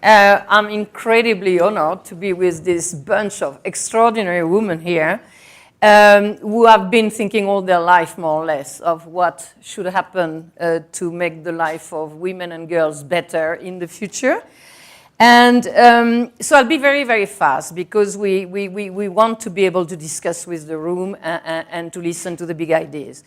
I'm incredibly honored to be with this bunch of extraordinary women here who have been thinking all their life, more or less, of what should happen to make the life of women and girls better in the future. And so I'll be very, very fast because we want to be able to discuss with the room and to listen to the big ideas.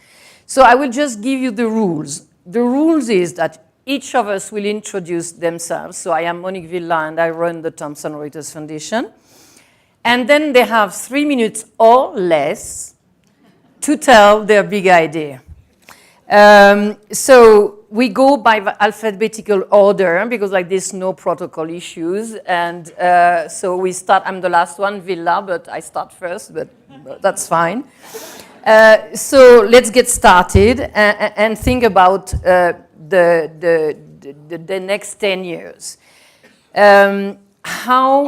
So I will just give you the rules. The rules is that each of us will introduce themselves. So I am Monique Villa, and I run the Thomson Reuters Foundation. And then they have 3 minutes or less to tell their big idea. So we go by alphabetical order, because like there's no protocol issues. And so we start, I'm the last one, Villa, but I start first, but that's fine. So let's get started and think about the next 10 years. How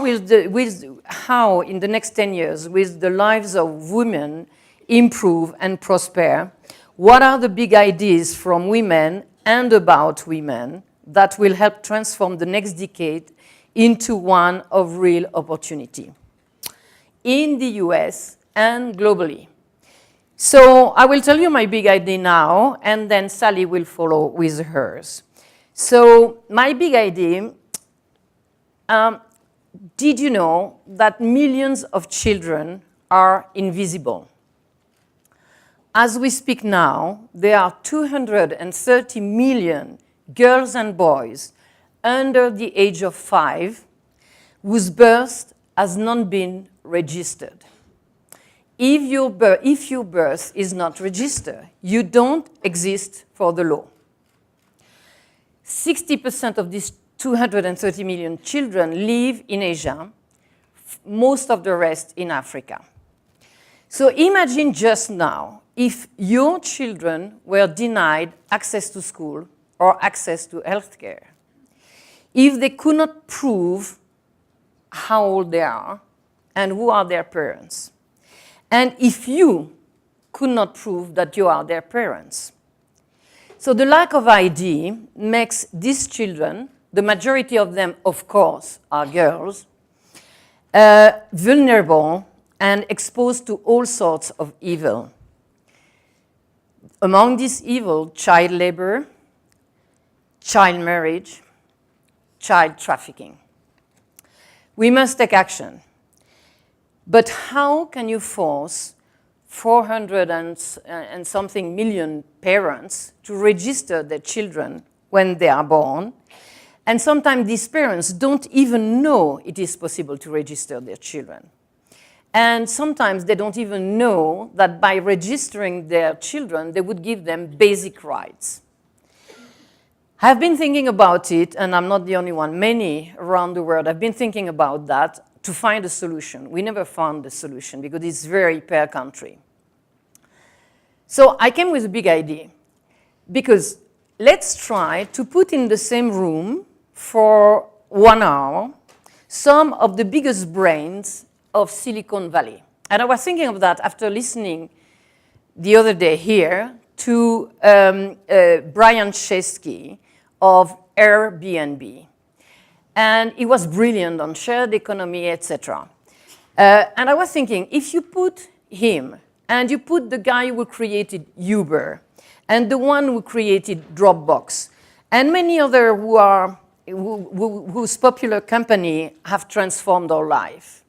in the next 10 years will the lives of women improve and prosper? What are the big ideas from women and about women that will help transform the next decade into one of real opportunity in the US and globally? So I will tell you my big idea now, and then Sally will follow with hers. So my big idea, did you know that millions of children are invisible? As we speak now, there are 230 million girls and boys under the age of 5 whose birth has not been registered. If your birth is not registered, you don't exist for the law. 60% of these 230 million children live in Asia, most of the rest in Africa. So imagine just now if your children were denied access to school or access to healthcare, if they could not prove how old they are and who are their parents, and if you could not prove that you are their parents. So the lack of ID makes these children, the majority of them, of course, are girls, vulnerable and exposed to all sorts of evil. Among this evil, child labor, child marriage, child trafficking. We must take action. But how can you force 400 and something million parents to register their children when they are born? And sometimes these parents don't even know it is possible to register their children. And sometimes they don't even know that by registering their children, they would give them basic rights. I've been thinking about it, and I'm not the only one. Many around the world have been thinking about that to find a solution. We never found a solution because it's very per country. So I came with a big idea, because let's try to put in the same room for 1 hour some of the biggest brains of Silicon Valley. And I was thinking of that after listening the other day here to Brian Chesky of Airbnb. And he was brilliant on shared economy, etc. And I was thinking, if you put him and you put the guy who created Uber and the one who created Dropbox and many other whose popular company have transformed our life,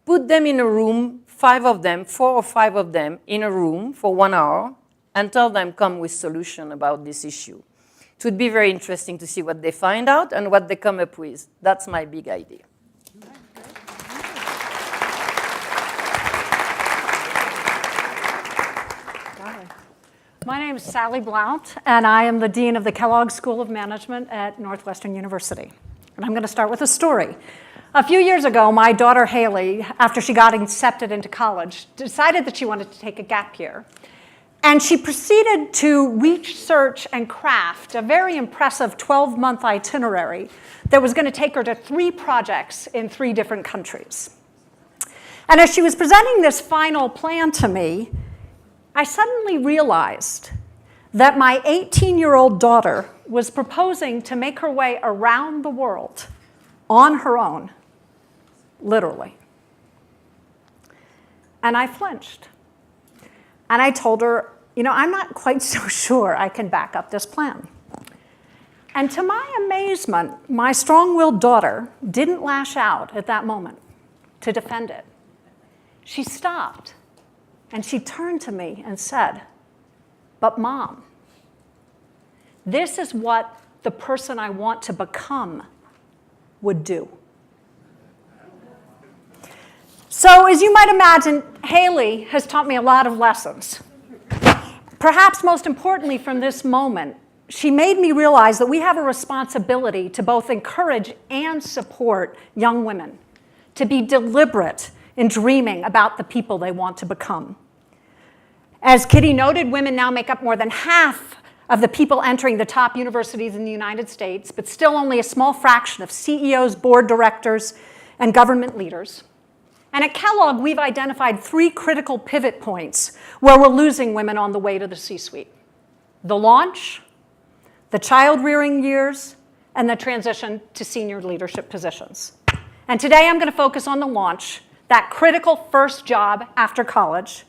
put them in a room, 4 or 5 of them in a room for 1 hour, and tell them come with solution about this issue. It would be very interesting to see what they find out and what they come up with. That's my big idea. My name is Sally Blount, and I am the Dean of the Kellogg School of Management at Northwestern University. And I'm going to start with a story. A few years ago, my daughter Haley, after she got accepted into college, decided that she wanted to take a gap year. And she proceeded to research and craft a very impressive 12-month itinerary that was going to take her to 3 projects in 3 different countries. And as she was presenting this final plan to me, I suddenly realized that my 18-year-old daughter was proposing to make her way around the world on her own, literally. And I flinched. And I told her, I'm not quite so sure I can back up this plan. And to my amazement, my strong-willed daughter didn't lash out at that moment to defend it. She stopped, and she turned to me and said, "But Mom, this is what the person I want to become would do." So as you might imagine, Haley has taught me a lot of lessons. Perhaps most importantly from this moment, she made me realize that we have a responsibility to both encourage and support young women, to be deliberate in dreaming about the people they want to become. As Kitty noted, women now make up more than half of the people entering the top universities in the United States, but still only a small fraction of CEOs, board directors, and government leaders. And at Kellogg, we've identified 3 critical pivot points where we're losing women on the way to the C-suite: the launch, the child-rearing years, and the transition to senior leadership positions. And today I'm going to focus on the launch, that critical first job after college,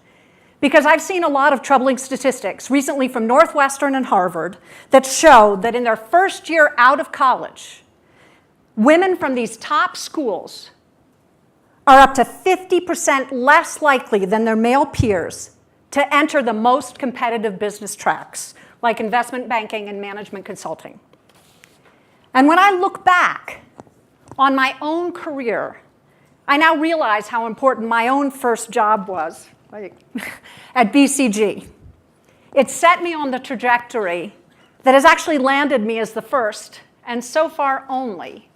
because I've seen a lot of troubling statistics recently from Northwestern and Harvard that show that in their first year out of college, women from these top schools are up to 50% less likely than their male peers to enter the most competitive business tracks, like investment banking and management consulting. And when I look back on my own career, I now realize how important my own first job was at BCG. It set me on the trajectory that has actually landed me as the first, and so far only,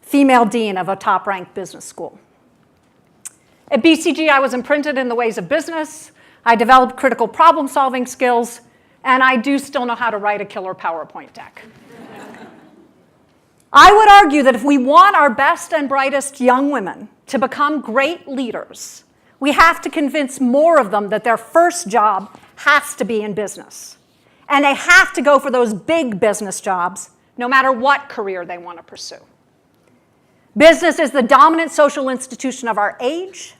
female dean of a top-ranked business school. At BCG, I was imprinted in the ways of business. I developed critical problem-solving skills, and I do still know how to write a killer PowerPoint deck. I would argue that if we want our best and brightest young women to become great leaders, we have to convince more of them that their first job has to be in business. And they have to go for those big business jobs, no matter what career they want to pursue. Business is the dominant social institution of our age,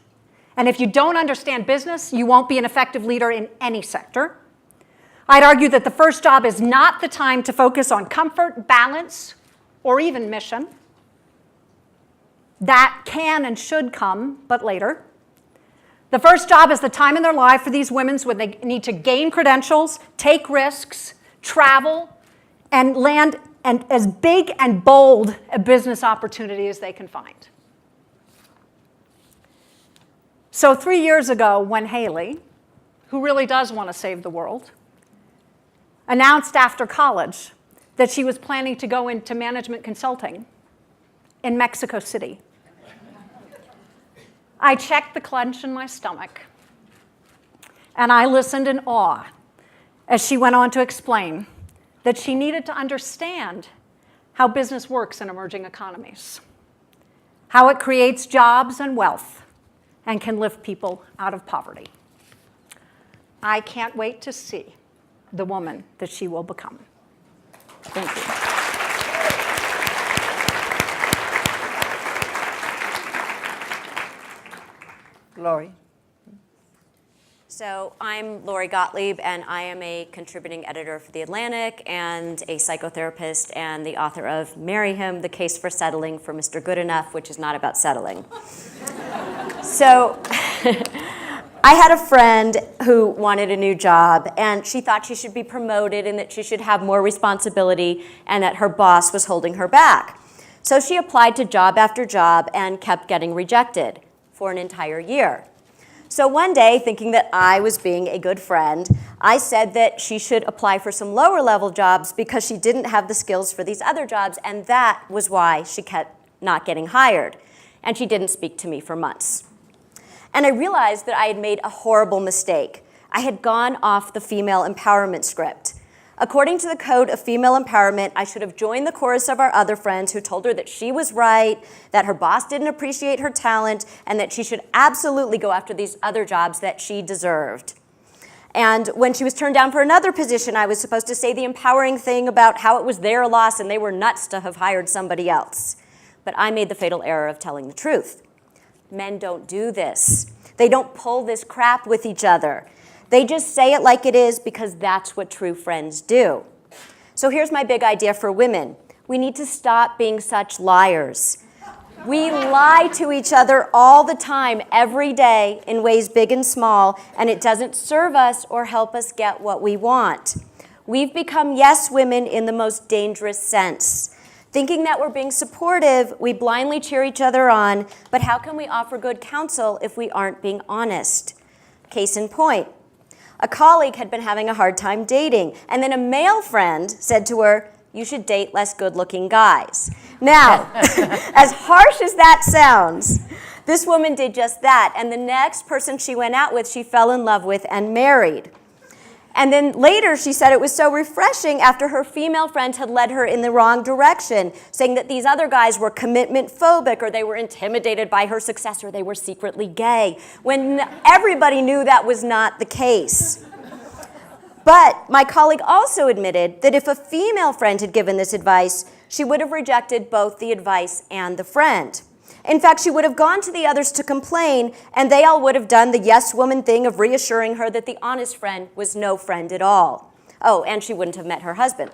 and if you don't understand business, you won't be an effective leader in any sector. I'd argue that the first job is not the time to focus on comfort, balance, or even mission. That can and should come, but later. The first job is the time in their life for these women when they need to gain credentials, take risks, travel, and land as big and bold a business opportunity as they can find. So 3 years ago, when Haley, who really does want to save the world, announced after college that she was planning to go into management consulting in Mexico City, I checked the clench in my stomach, and I listened in awe as she went on to explain that she needed to understand how business works in emerging economies, how it creates jobs and wealth, and can lift people out of poverty. I can't wait to see the woman that she will become. Thank you. Lori. So I'm Lori Gottlieb, and I am a contributing editor for The Atlantic and a psychotherapist and the author of Marry Him, The Case for Settling for Mr. Goodenough, which is not about settling. So I had a friend who wanted a new job, and she thought she should be promoted and that she should have more responsibility and that her boss was holding her back. So she applied to job after job and kept getting rejected for an entire year. So one day, thinking that I was being a good friend, I said that she should apply for some lower level jobs because she didn't have the skills for these other jobs, and that was why she kept not getting hired. And she didn't speak to me for months. And I realized that I had made a horrible mistake. I had gone off the female empowerment script. According to the code of female empowerment, I should have joined the chorus of our other friends who told her that she was right, that her boss didn't appreciate her talent, and that she should absolutely go after these other jobs that she deserved. And when she was turned down for another position, I was supposed to say the empowering thing about how it was their loss and they were nuts to have hired somebody else. but I made the fatal error of telling the truth. Men don't do this. They don't pull this crap with each other. They just say it like it is because that's what true friends do. So here's my big idea for women. We need to stop being such liars. We lie to each other all the time, every day, in ways big and small, and it doesn't serve us or help us get what we want. We've become yes women in the most dangerous sense. Thinking that we're being supportive, we blindly cheer each other on, but how can we offer good counsel if we aren't being honest? Case in point, a colleague had been having a hard time dating, and then a male friend said to her, "You should date less good-looking guys." Now, as harsh as that sounds, this woman did just that, and the next person she went out with, she fell in love with and married. And then later, she said it was so refreshing after her female friend had led her in the wrong direction, saying that these other guys were commitment phobic, or they were intimidated by her success, or they were secretly gay, when everybody knew that was not the case. But my colleague also admitted that if a female friend had given this advice, she would have rejected both the advice and the friend. In fact, she would have gone to the others to complain, and they all would have done the yes woman thing of reassuring her that the honest friend was no friend at all. Oh, and she wouldn't have met her husband.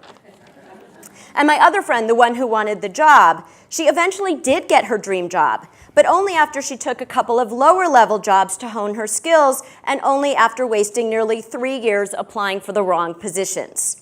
And my other friend, the one who wanted the job, she eventually did get her dream job, but only after she took a couple of lower-level jobs to hone her skills, and only after wasting nearly 3 years applying for the wrong positions.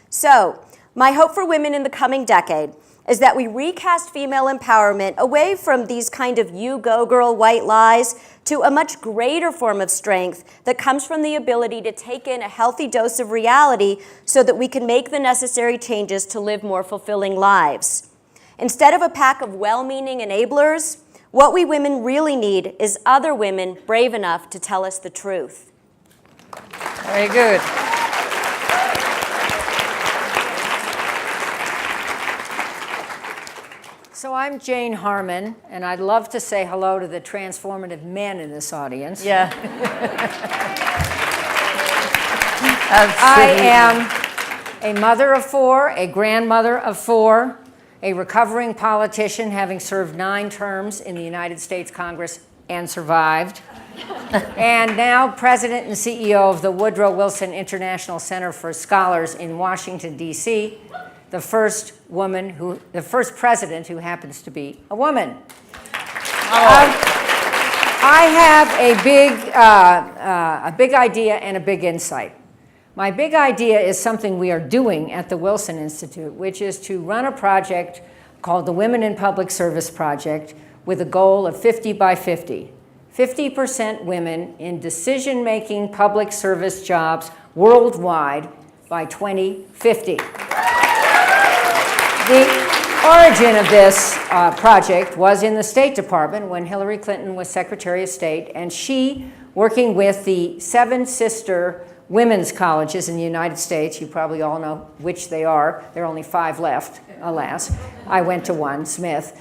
So, my hope for women in the coming decade is that we recast female empowerment away from these kind of you go girl white lies to a much greater form of strength that comes from the ability to take in a healthy dose of reality so that we can make the necessary changes to live more fulfilling lives. Instead of a pack of well-meaning enablers, what we women really need is other women brave enough to tell us the truth. Very good. So I'm Jane Harman, and I'd love to say hello to the transformative men in this audience. Yeah. I am a mother of 4, a grandmother of 4, a recovering politician having served 9 terms in the United States Congress and survived, and now president and CEO of the Woodrow Wilson International Center for Scholars in Washington, D.C., the first president who happens to be a woman. I have a big idea and a big insight. My big idea is something we are doing at the Wilson Institute, which is to run a project called the Women in Public Service Project with a goal of 50 by 50. 50% women in decision-making public service jobs worldwide by 2050. The origin of this project was in the State Department when Hillary Clinton was Secretary of State, and she, working with the 7 sister women's colleges in the United States, you probably all know which they are, there are only 5 left, alas. I went to one, Smith,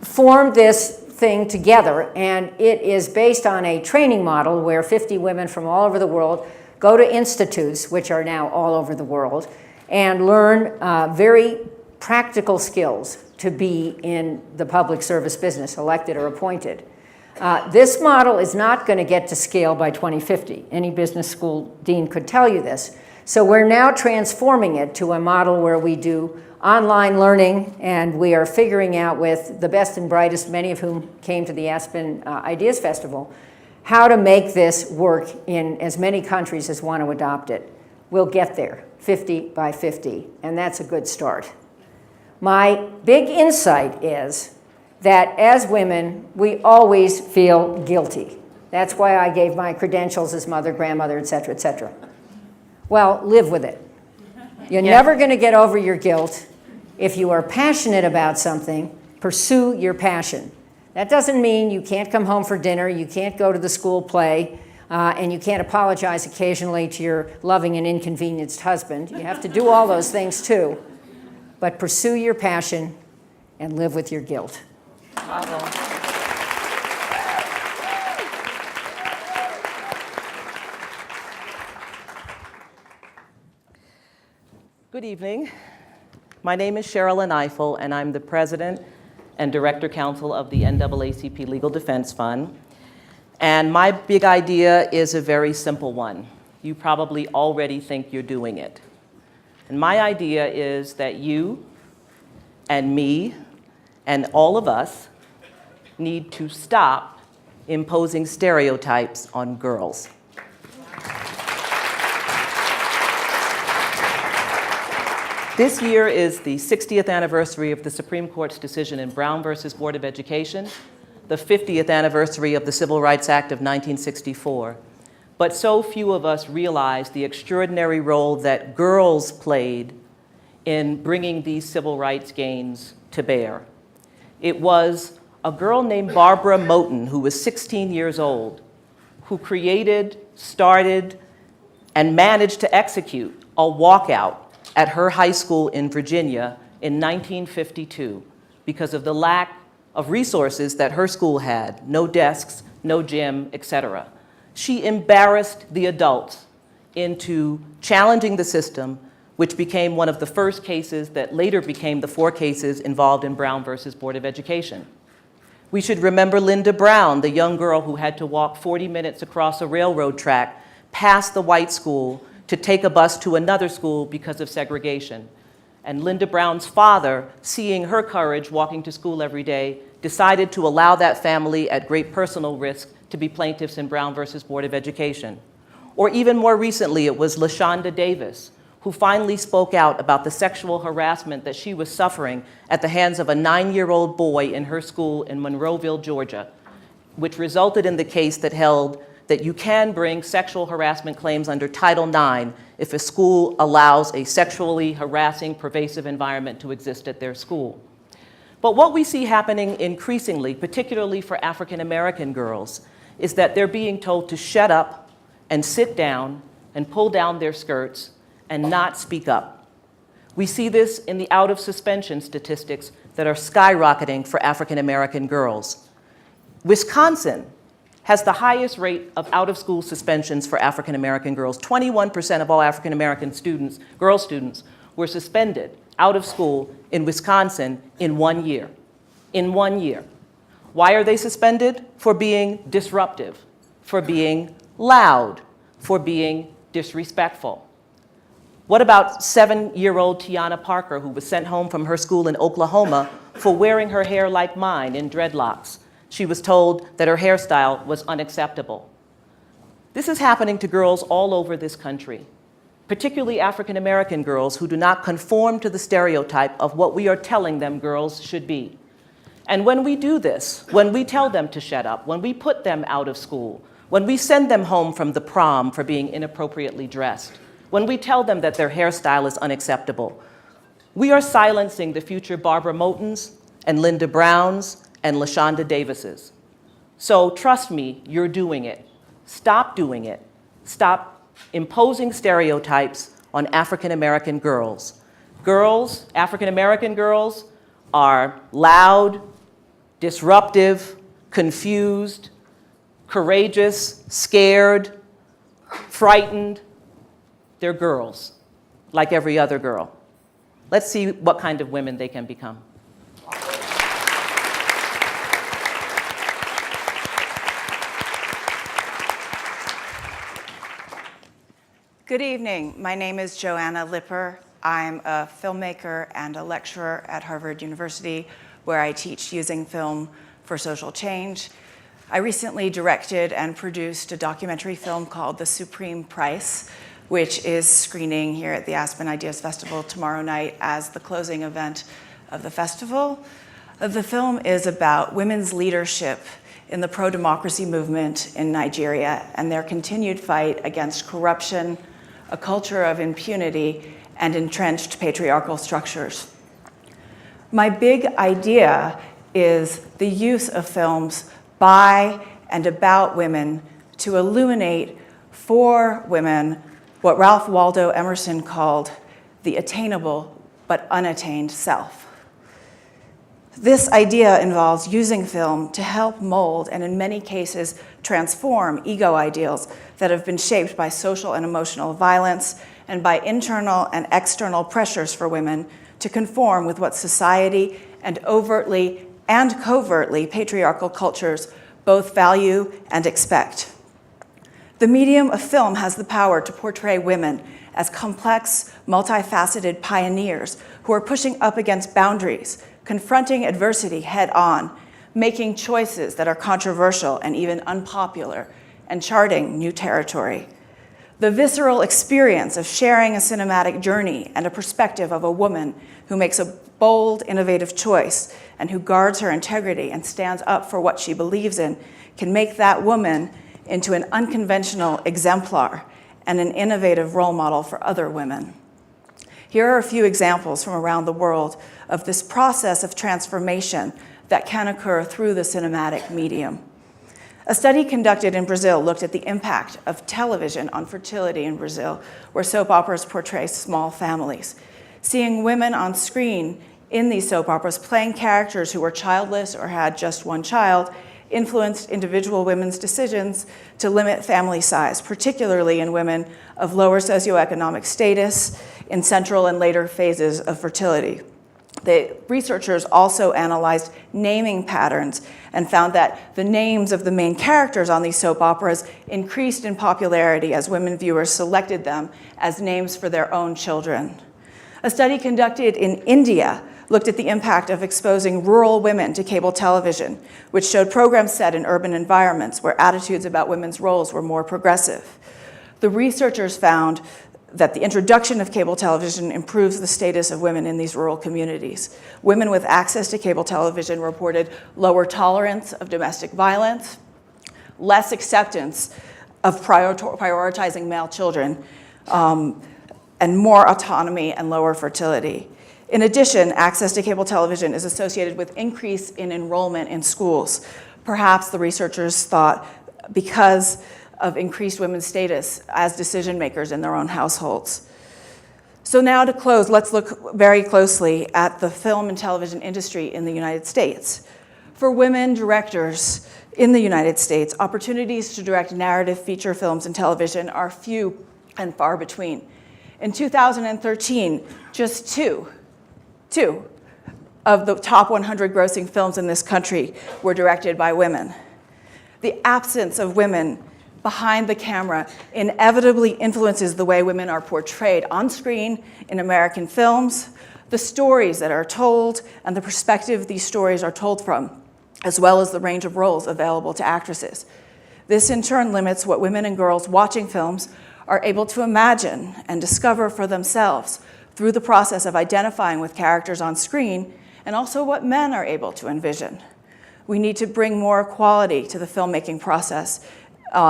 formed this thing together, and it is based on a training model where 50 women from all over the world go to institutes, which are now all over the world, and learn very practical skills to be in the public service business, elected or appointed. This model is not going to get to scale by 2050. Any business school dean could tell you this. So we're now transforming it to a model where we do online learning, and we are figuring out with the best and brightest, many of whom came to the Aspen Ideas Festival, how to make this work in as many countries as want to adopt it. We'll get there, 50 by 50, and that's a good start. My big insight is that as women, we always feel guilty. That's why I gave my credentials as mother, grandmother, et cetera, et cetera. Well, live with it. You're never going to get over your guilt. If you are passionate about something, pursue your passion. That doesn't mean you can't come home for dinner, you can't go to the school play, and you can't apologize occasionally to your loving and inconvenienced husband. You have to do all those things too. But pursue your passion and live with your guilt. Bravo. Good evening. My name is Cherilyn Imhoff, and I'm the president and Director Counsel of the NAACP Legal Defense Fund. And my big idea is a very simple one. You probably already think you're doing it. And my idea is that you and me and all of us need to stop imposing stereotypes on girls. This year is the 60th anniversary of the Supreme Court's decision in Brown versus Board of Education, the 50th anniversary of the Civil Rights Act of 1964. But so few of us realize the extraordinary role that girls played in bringing these civil rights gains to bear. It was a girl named Barbara Moten, who was 16 years old, who created, started, and managed to execute a walkout at her high school in Virginia in 1952 because of the lack of resources that her school had, no desks, no gym, etc. She embarrassed the adults into challenging the system, which became one of the first cases that later became the 4 cases involved in Brown versus Board of Education. We should remember Linda Brown, the young girl who had to walk 40 minutes across a railroad track past the white school to take a bus to another school because of segregation. And Linda Brown's father, seeing her courage walking to school every day, decided to allow that family at great personal risk to be plaintiffs in Brown versus Board of Education. Or even more recently, it was LaShonda Davis, who finally spoke out about the sexual harassment that she was suffering at the hands of a 9-year-old boy in her school in Monroeville, Georgia, which resulted in the case that held that you can bring sexual harassment claims under Title IX if a school allows a sexually harassing, pervasive environment to exist at their school. But what we see happening increasingly, particularly for African American girls, is that they're being told to shut up and sit down and pull down their skirts and not speak up. We see this in the out of suspension statistics that are skyrocketing for African American girls. Wisconsin has the highest rate of out-of-school suspensions for African American girls. 21% of all African American students, girl students, were suspended out of school in Wisconsin in 1 year. In 1 year. Why are they suspended? For being disruptive, for being loud, for being disrespectful. What about 7-year-old Tiana Parker, who was sent home from her school in Oklahoma for wearing her hair like mine in dreadlocks? She was told that her hairstyle was unacceptable. This is happening to girls all over this country, particularly African American girls who do not conform to the stereotype of what we are telling them girls should be. And when we do this, when we tell them to shut up, when we put them out of school, when we send them home from the prom for being inappropriately dressed, when we tell them that their hairstyle is unacceptable, we are silencing the future Barbara Motens and Linda Browns and LaShonda Davises. So trust me, you're doing it. Stop doing it. Stop imposing stereotypes on African American girls. Girls, African American girls, are loud, disruptive, confused, courageous, scared, frightened. They're girls, like every other girl. Let's see what kind of women they can become. Good evening. My name is Joanna Lipper. I'm a filmmaker and a lecturer at Harvard University, where I teach using film for social change. I recently directed and produced a documentary film called The Supreme Price, which is screening here at the Aspen Ideas Festival tomorrow night as the closing event of the festival. The film is about women's leadership in the pro-democracy movement in Nigeria and their continued fight against corruption, a culture of impunity, and entrenched patriarchal structures. My big idea is the use of films by and about women to illuminate for women what Ralph Waldo Emerson called the attainable but unattained self. This idea involves using film to help mold and in many cases transform ego ideals that have been shaped by social and emotional violence and by internal and external pressures for women to conform with what society and overtly and covertly patriarchal cultures both value and expect. The medium of film has the power to portray women as complex, multifaceted pioneers who are pushing up against boundaries, confronting adversity head-on, making choices that are controversial and even unpopular, and charting new territory. The visceral experience of sharing a cinematic journey and a perspective of a woman who makes a bold, innovative choice and who guards her integrity and stands up for what she believes in can make that woman into an unconventional exemplar and an innovative role model for other women. Here are a few examples from around the world of this process of transformation that can occur through the cinematic medium. A study conducted in Brazil looked at the impact of television on fertility in Brazil, where soap operas portray small families. Seeing women on screen in these soap operas playing characters who were childless or had just one child influenced individual women's decisions to limit family size, particularly in women of lower socioeconomic status in central and later phases of fertility. The researchers also analyzed naming patterns and found that the names of the main characters on these soap operas increased in popularity as women viewers selected them as names for their own children. A study conducted in India looked at the impact of exposing rural women to cable television, which showed programs set in urban environments where attitudes about women's roles were more progressive. The researchers found that the introduction of cable television improves the status of women in these rural communities. Women with access to cable television reported lower tolerance of domestic violence, less acceptance of prioritizing male children, and more autonomy and lower fertility. In addition, access to cable television is associated with increase in enrollment in schools. Perhaps the researchers thought because of increased women's status as decision makers in their own households. So now to close, let's look very closely at the film and television industry in the United States. For women directors in the United States, opportunities to direct narrative feature films and television are few and far between. In 2013, just two of the top 100 grossing films in this country were directed by women. The absence of women behind the camera inevitably influences the way women are portrayed on screen in American films, the stories that are told, and the perspective these stories are told from, as well as the range of roles available to actresses. This in turn limits what women and girls watching films are able to imagine and discover for themselves through the process of identifying with characters on screen, and also what men are able to envision. We need to bring more equality to the filmmaking process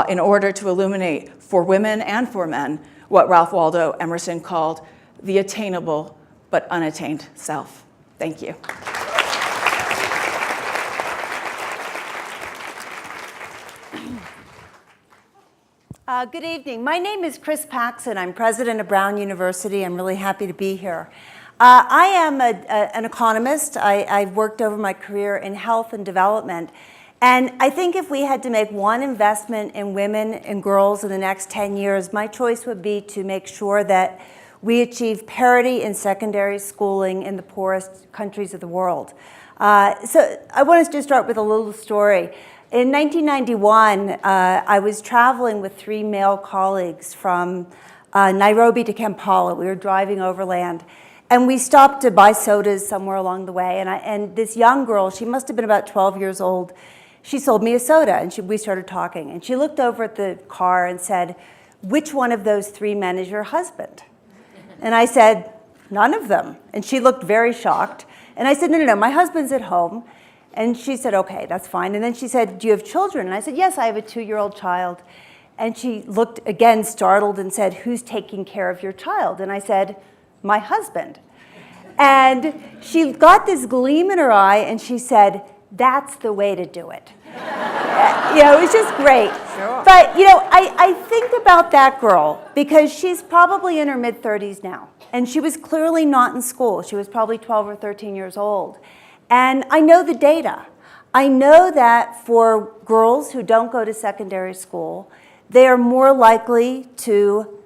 in order to illuminate for women and for men what Ralph Waldo Emerson called the attainable but unattained self. Thank you. Good evening. My name is Chris Paxson. I'm president of Brown University. I'm really happy to be here. I am an economist. I've worked over my career in health and development. And I think if we had to make one investment in women and girls in the next 10 years, my choice would be to make sure that we achieve parity in secondary schooling in the poorest countries of the world. So I want to start with a little story. In 1991, I was traveling with 3 male colleagues from Nairobi to Kampala. We were driving overland. And we stopped to buy sodas somewhere along the way. And this young girl, she must have been about 12 years old, she sold me a soda, and we started talking. And she looked over at the car and said, "Which one of those 3 men is your husband?" And I said, "None of them." And she looked very shocked. And I said, no, my husband's at home. And she said, "Okay, that's fine." And then she said, "Do you have children?" And I said, "Yes, I have a 2-year-old child." And she looked again startled and said, "Who's taking care of your child?" And I said, "My husband." And she got this gleam in her eye, and she said, "That's the way to do it." It was just great. Sure. But, I think about that girl because she's probably in her mid-30s now. And she was clearly not in school. She was probably 12 or 13 years old. And I know the data. I know that for girls who don't go to secondary school, they are more likely to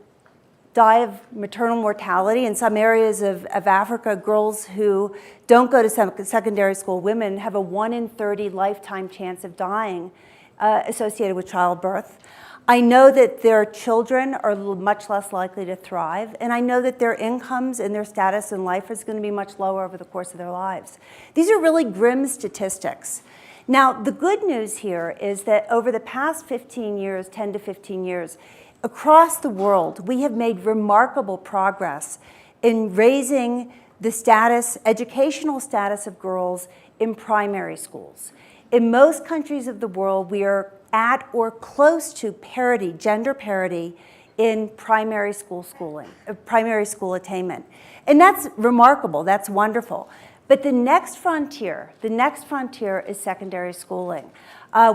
die of maternal mortality. In some areas of Africa, girls who don't go to secondary school, women, have a 1 in 30 lifetime chance of dying associated with childbirth. I know that their children are much less likely to thrive, and I know that their incomes and their status in life is going to be much lower over the course of their lives. These are really grim statistics. Now, the good news here is that over the past 15 years, 10 to 15 years, across the world, we have made remarkable progress in raising the status, educational status of girls in primary schools. In most countries of the world, we are at or close to parity, gender parity, in primary school schooling, primary school attainment. And that's remarkable, that's wonderful. But the next frontier is secondary schooling,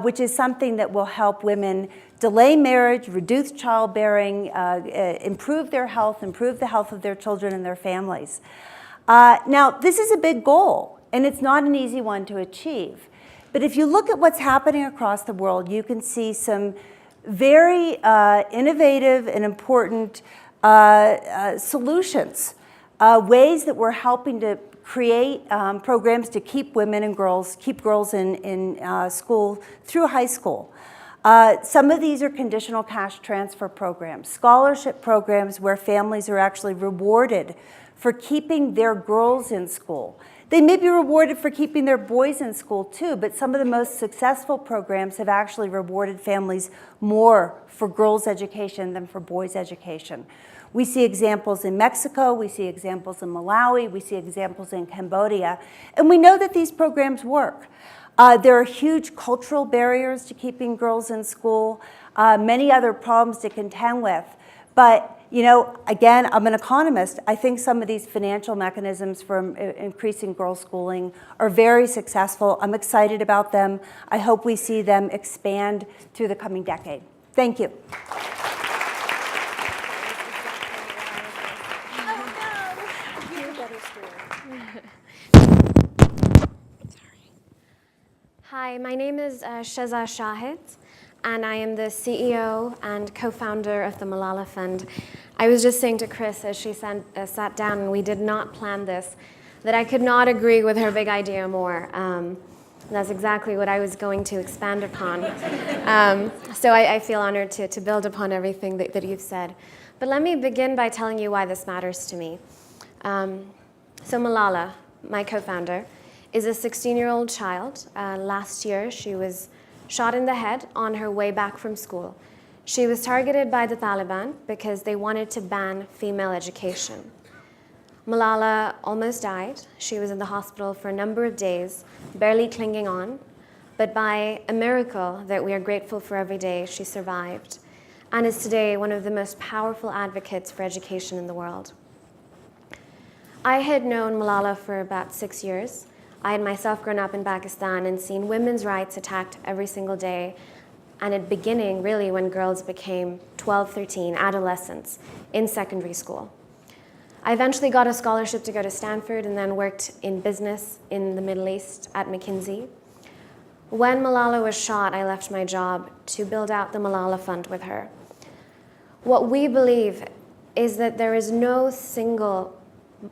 which is something that will help women delay marriage, reduce childbearing, improve their health, improve the health of their children and their families. Now, this is a big goal, and it's not an easy one to achieve. But if you look at what's happening across the world, you can see some very innovative and important solutions, ways that we're helping to create programs to keep women and girls, keep girls in school through high school. Some of these are conditional cash transfer programs, scholarship programs where families are actually rewarded for keeping their girls in school. They may be rewarded for keeping their boys in school too, but some of the most successful programs have actually rewarded families more for girls' education than for boys' education. We see examples in Mexico, we see examples in Malawi, we see examples in Cambodia, and we know that these programs work. There are huge cultural barriers to keeping girls in school, many other problems to contend with, but you know, again, I'm an economist. I think some of these financial mechanisms for increasing girls' schooling are very successful. I'm excited about them. I hope we see them expand through the coming decade. Thank you. Hi, my name is Shazaar Shahid, and I am the CEO and co-founder of the Malala Fund. I was just saying to Chris as she sat down, and we did not plan this, that I could not agree with her big idea more. That's exactly what I was going to expand upon. So I feel honored to build upon everything that you've said. But let me begin by telling you why this matters to me. So Malala, my co-founder, is a 16-year-old child. Last year, she was shot in the head on her way back from school. She was targeted by the Taliban because they wanted to ban female education. Malala almost died. She was in the hospital for a number of days, barely clinging on. But by a miracle that we are grateful for every day, she survived and is today one of the most powerful advocates for education in the world. I had known Malala for about 6 years. I had myself grown up in Pakistan and seen women's rights attacked every single day, and at beginning, really, when girls became 12, 13, adolescents in secondary school. I eventually got a scholarship to go to Stanford and then worked in business in the Middle East at McKinsey. When Malala was shot, I left my job to build out the Malala Fund with her. What we believe is that there is no single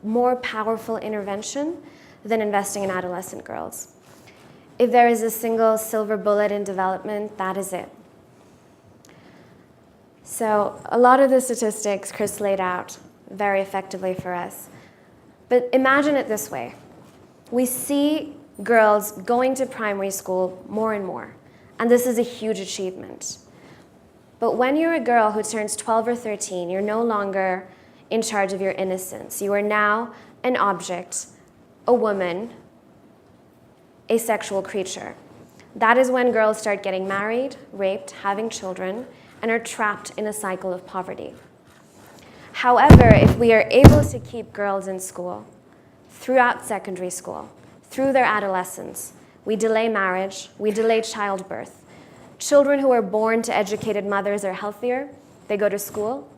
more powerful intervention than investing in adolescent girls. If there is a single silver bullet in development, that is it. So a lot of the statistics Chris laid out very effectively for us. But imagine it this way. We see girls going to primary school more and more, and this is a huge achievement. But when you're a girl who turns 12 or 13, you're no longer in charge of your innocence. You are now an object, a woman, a sexual creature. That is when girls start getting married, raped, having children, and are trapped in a cycle of poverty. However, if we are able to keep girls in school, throughout secondary school, through their adolescence, we delay marriage, we delay childbirth. Children who are born to educated mothers are healthier, they go to school,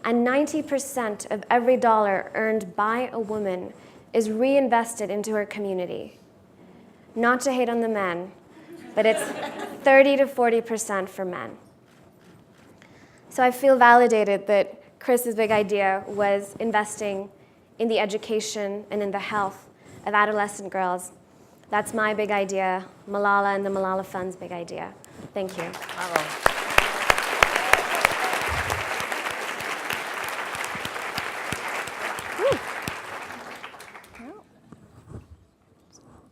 and 90% of every dollar earned by a woman is reinvested into her community. Not to hate on the men, but it's 30 to 40% for men. So I feel validated that Chris's big idea was investing in the education and in the health of adolescent girls. That's my big idea, Malala and the Malala Fund's big idea. Thank you. Bravo.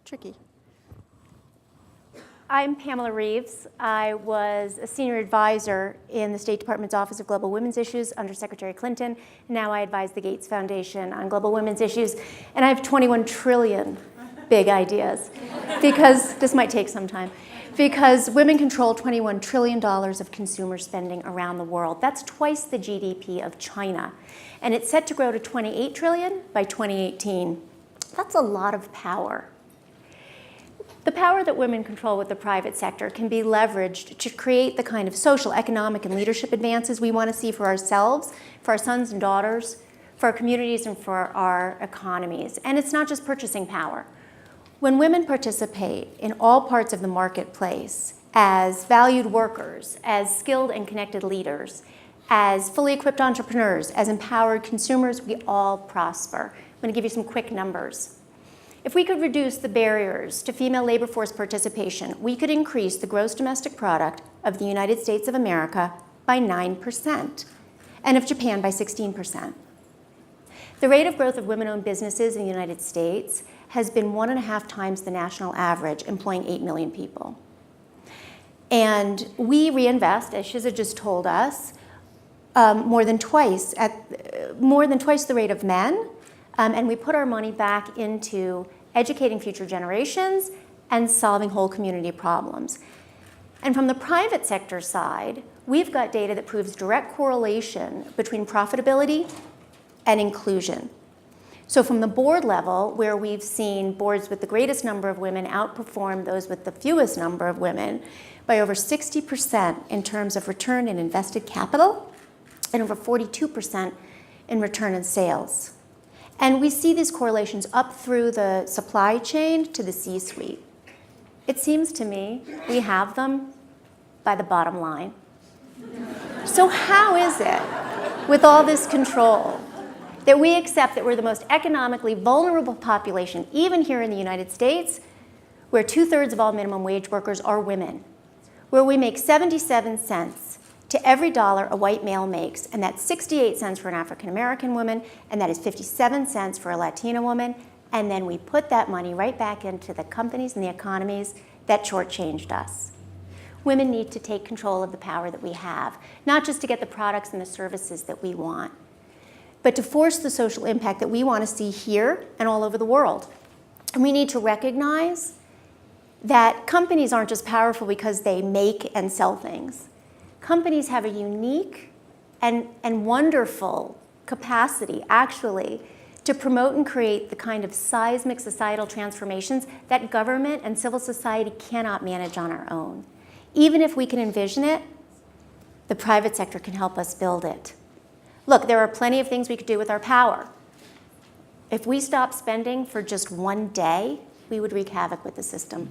Tricky. I'm Pamela Reeves. I was a senior advisor in the State Department's Office of Global Women's Issues under Secretary Clinton. Now I advise the Gates Foundation on global women's issues. And I have 21 trillion big ideas, because this might take some time, because women control $21 trillion of consumer spending around the world. That's twice the GDP of China. And it's set to grow to 28 trillion by 2018. That's a lot of power. The power that women control with the private sector can be leveraged to create the kind of social, economic, and leadership advances we want to see for ourselves, for our sons and daughters, for our communities, and for our economies. And it's not just purchasing power. When women participate in all parts of the marketplace as valued workers, as skilled and connected leaders, as fully equipped entrepreneurs, as empowered consumers, we all prosper. I'm going to give you some quick numbers. If we could reduce the barriers to female labor force participation, we could increase the gross domestic product of the United States of America by 9%, and of Japan by 16%. The rate of growth of women-owned businesses in the United States has been 1.5 times the national average, employing 8 million people. And we reinvest, as Shiza just told us, more than twice the rate of men. And we put our money back into educating future generations and solving whole community problems. And from the private sector side, we've got data that proves direct correlation between profitability and inclusion. So from the board level, where we've seen boards with the greatest number of women outperform those with the fewest number of women by over 60% in terms of return in invested capital and over 42% in return in sales. And we see these correlations up through the supply chain to the C-suite. It seems to me we have them by the bottom line. So how is it, with all this control, that we accept that we're the most economically vulnerable population, even here in the United States, where 2/3 of all minimum wage workers are women, where we make 77 cents to every dollar a white male makes, and that's 68 cents for an African-American woman, and that is 57 cents for a Latina woman, and then we put that money right back into the companies and the economies that shortchanged us. Women need to take control of the power that we have, not just to get the products and the services that we want, but to force the social impact that we want to see here and all over the world. And we need to recognize that companies aren't just powerful because they make and sell things. Companies have a unique and wonderful capacity, actually, to promote and create the kind of seismic societal transformations that government and civil society cannot manage on our own. Even if we can envision it, the private sector can help us build it. Look, there are plenty of things we could do with our power. If we stopped spending for just one day, we would wreak havoc with the system.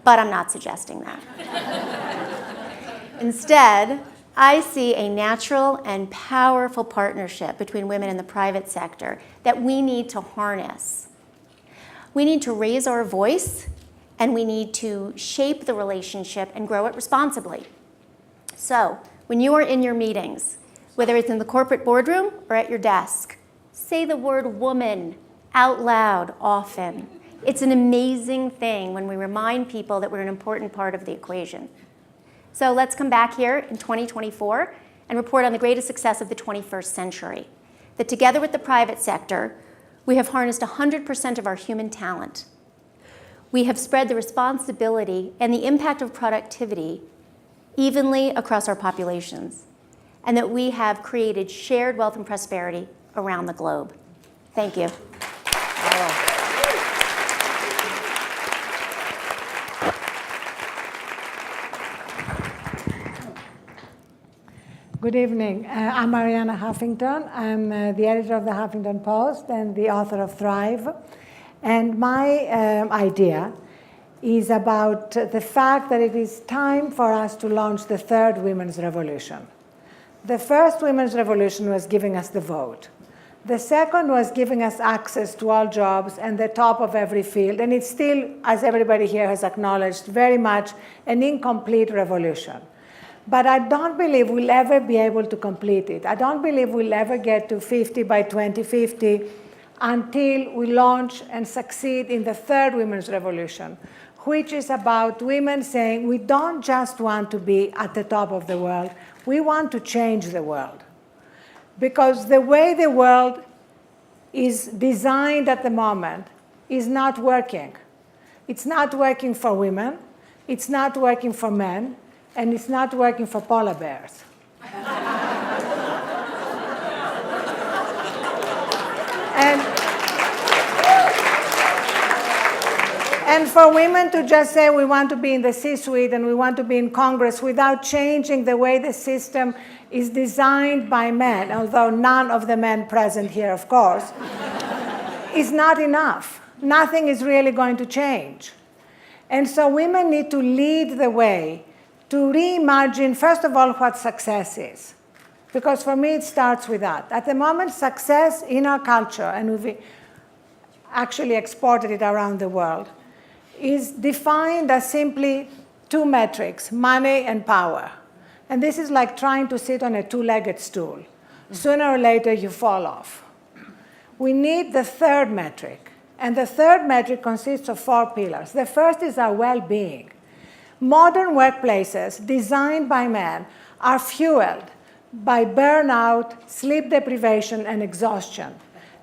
But I'm not suggesting that. Instead, I see a natural and powerful partnership between women and the private sector that we need to harness. We need to raise our voice, and we need to shape the relationship and grow it responsibly. So, when you are in your meetings, whether it's in the corporate boardroom or at your desk, say the word woman out loud often. It's an amazing thing when we remind people that we're an important part of the equation. So let's come back here in 2024 and report on the greatest success of the 21st century. That together with the private sector, we have harnessed 100% of our human talent. We have spread the responsibility and the impact of productivity evenly across our populations, and that we have created shared wealth and prosperity around the globe. Thank you. Good evening. I'm Arianna Huffington. I'm the editor of the Huffington Post and the author of Thrive. And my idea is about the fact that it is time for us to launch the third women's revolution. The first women's revolution was giving us the vote. The second was giving us access to all jobs and the top of every field. And it's still, as everybody here has acknowledged, very much an incomplete revolution. But I don't believe we'll ever be able to complete it. I don't believe we'll ever get to 50 by 2050 until we launch and succeed in the third women's revolution, which is about women saying we don't just want to be at the top of the world, we want to change the world. Because the way the world is designed at the moment is not working. It's not working for women, it's not working for men, and it's not working for polar bears. And for women to just say we want to be in the C-suite and we want to be in Congress without changing the way the system is designed by men, although none of the men present here, of course, is not enough. Nothing is really going to change. And so women need to lead the way to reimagine, first of all, what success is. Because for me, it starts with that. At the moment, success in our culture, and we've actually exported it around the world, is defined as simply two metrics, money and power. And this is like trying to sit on a two-legged stool. Sooner or later, you fall off. We need the third metric. And the third metric consists of 4 pillars. The first is our well-being. Modern workplaces designed by men are fueled by burnout, sleep deprivation, and exhaustion.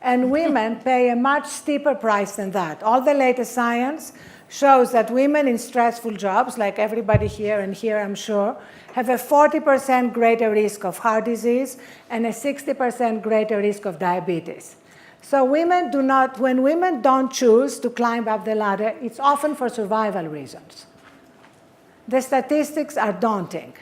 And women pay a much steeper price than that. All the latest science shows that women in stressful jobs, like everybody here and here, I'm sure, have a 40% greater risk of heart disease and a 60% greater risk of diabetes. So when women don't choose to climb up the ladder, it's often for survival reasons. The statistics are daunting.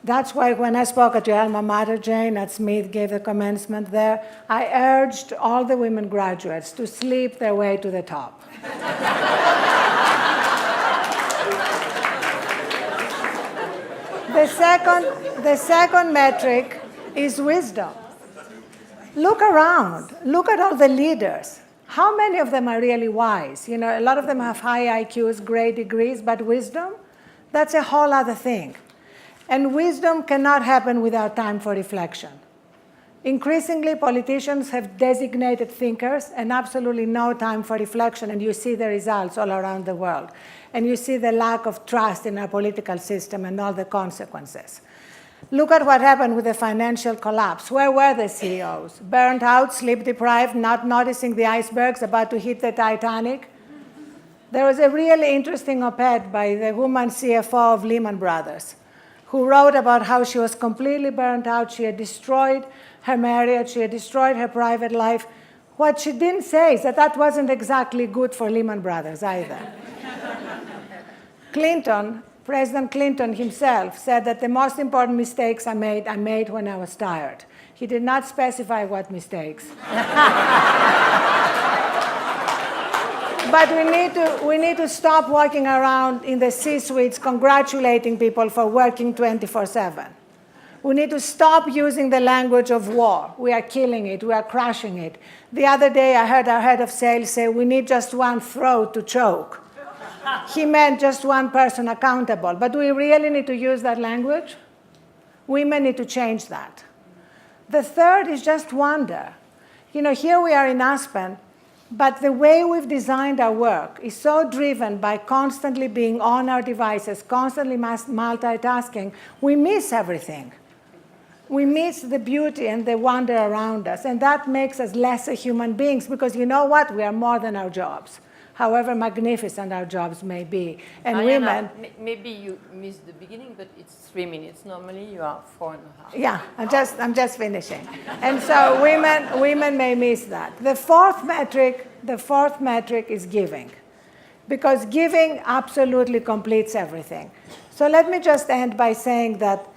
That's why when I spoke at your alma mater, Jane, at Smith, gave the commencement there, I urged all the women graduates to sleep their way to the top. The second metric is wisdom. Look around. Look at all the leaders. How many of them are really wise? You know, a lot of them have high IQs, great degrees, but wisdom, that's a whole other thing. And wisdom cannot happen without time for reflection. Increasingly, politicians have designated thinkers and absolutely no time for reflection, and you see the results all around the world. And you see the lack of trust in our political system and all the consequences. Look at what happened with the financial collapse. Where were the CEOs? Burned out, sleep deprived, not noticing the icebergs about to hit the Titanic? There was a really interesting op-ed by the woman CFO of Lehman Brothers, who wrote about how she was completely burnt out. She had destroyed her marriage. She had destroyed her private life. What she didn't say is that that wasn't exactly good for Lehman Brothers either. President Clinton himself said that the most important mistakes I made when I was tired. He did not specify what mistakes. But we need to stop walking around in the C-suites congratulating people for working 24/7. We need to stop using the language of war. We are killing it. We are crushing it. The other day, I heard our head of sales say, we need just one throat to choke. He meant just one person accountable. But do we really need to use that language? Women need to change that. The third is just wonder. You know, here we are in Aspen, but the way we've designed our work is so driven by constantly being on our devices, constantly multitasking, we miss everything. We miss the beauty and the wonder around us, and that makes us lesser human beings because you know what? We are more than our jobs, however magnificent our jobs may be. And Arianna, women... maybe you missed the beginning, but it's 3 minutes. Normally you are 4.5. Yeah, I'm just finishing. And so women may miss that. The fourth metric is giving, because giving absolutely completes everything. So let me just end by saying that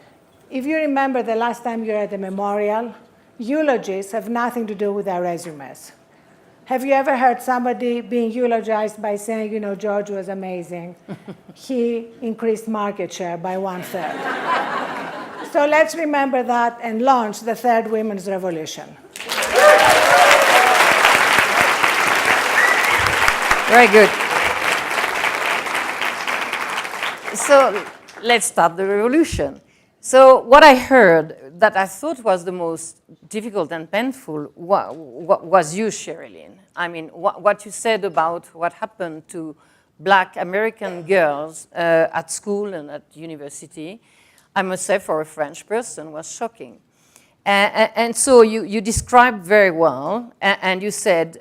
if you remember the last time you were at a memorial, eulogies have nothing to do with our resumes. Have you ever heard somebody being eulogized by saying, you know, George was amazing. He increased market share by 1/3. So let's remember that and launch the third women's revolution. Very good. So let's start the revolution. So what I heard that I thought was the most difficult and painful was you, Cherilyn. I mean, what you said about what happened to Black American girls at school and at university, I must say for a French person, was shocking. And so you described very well, and you said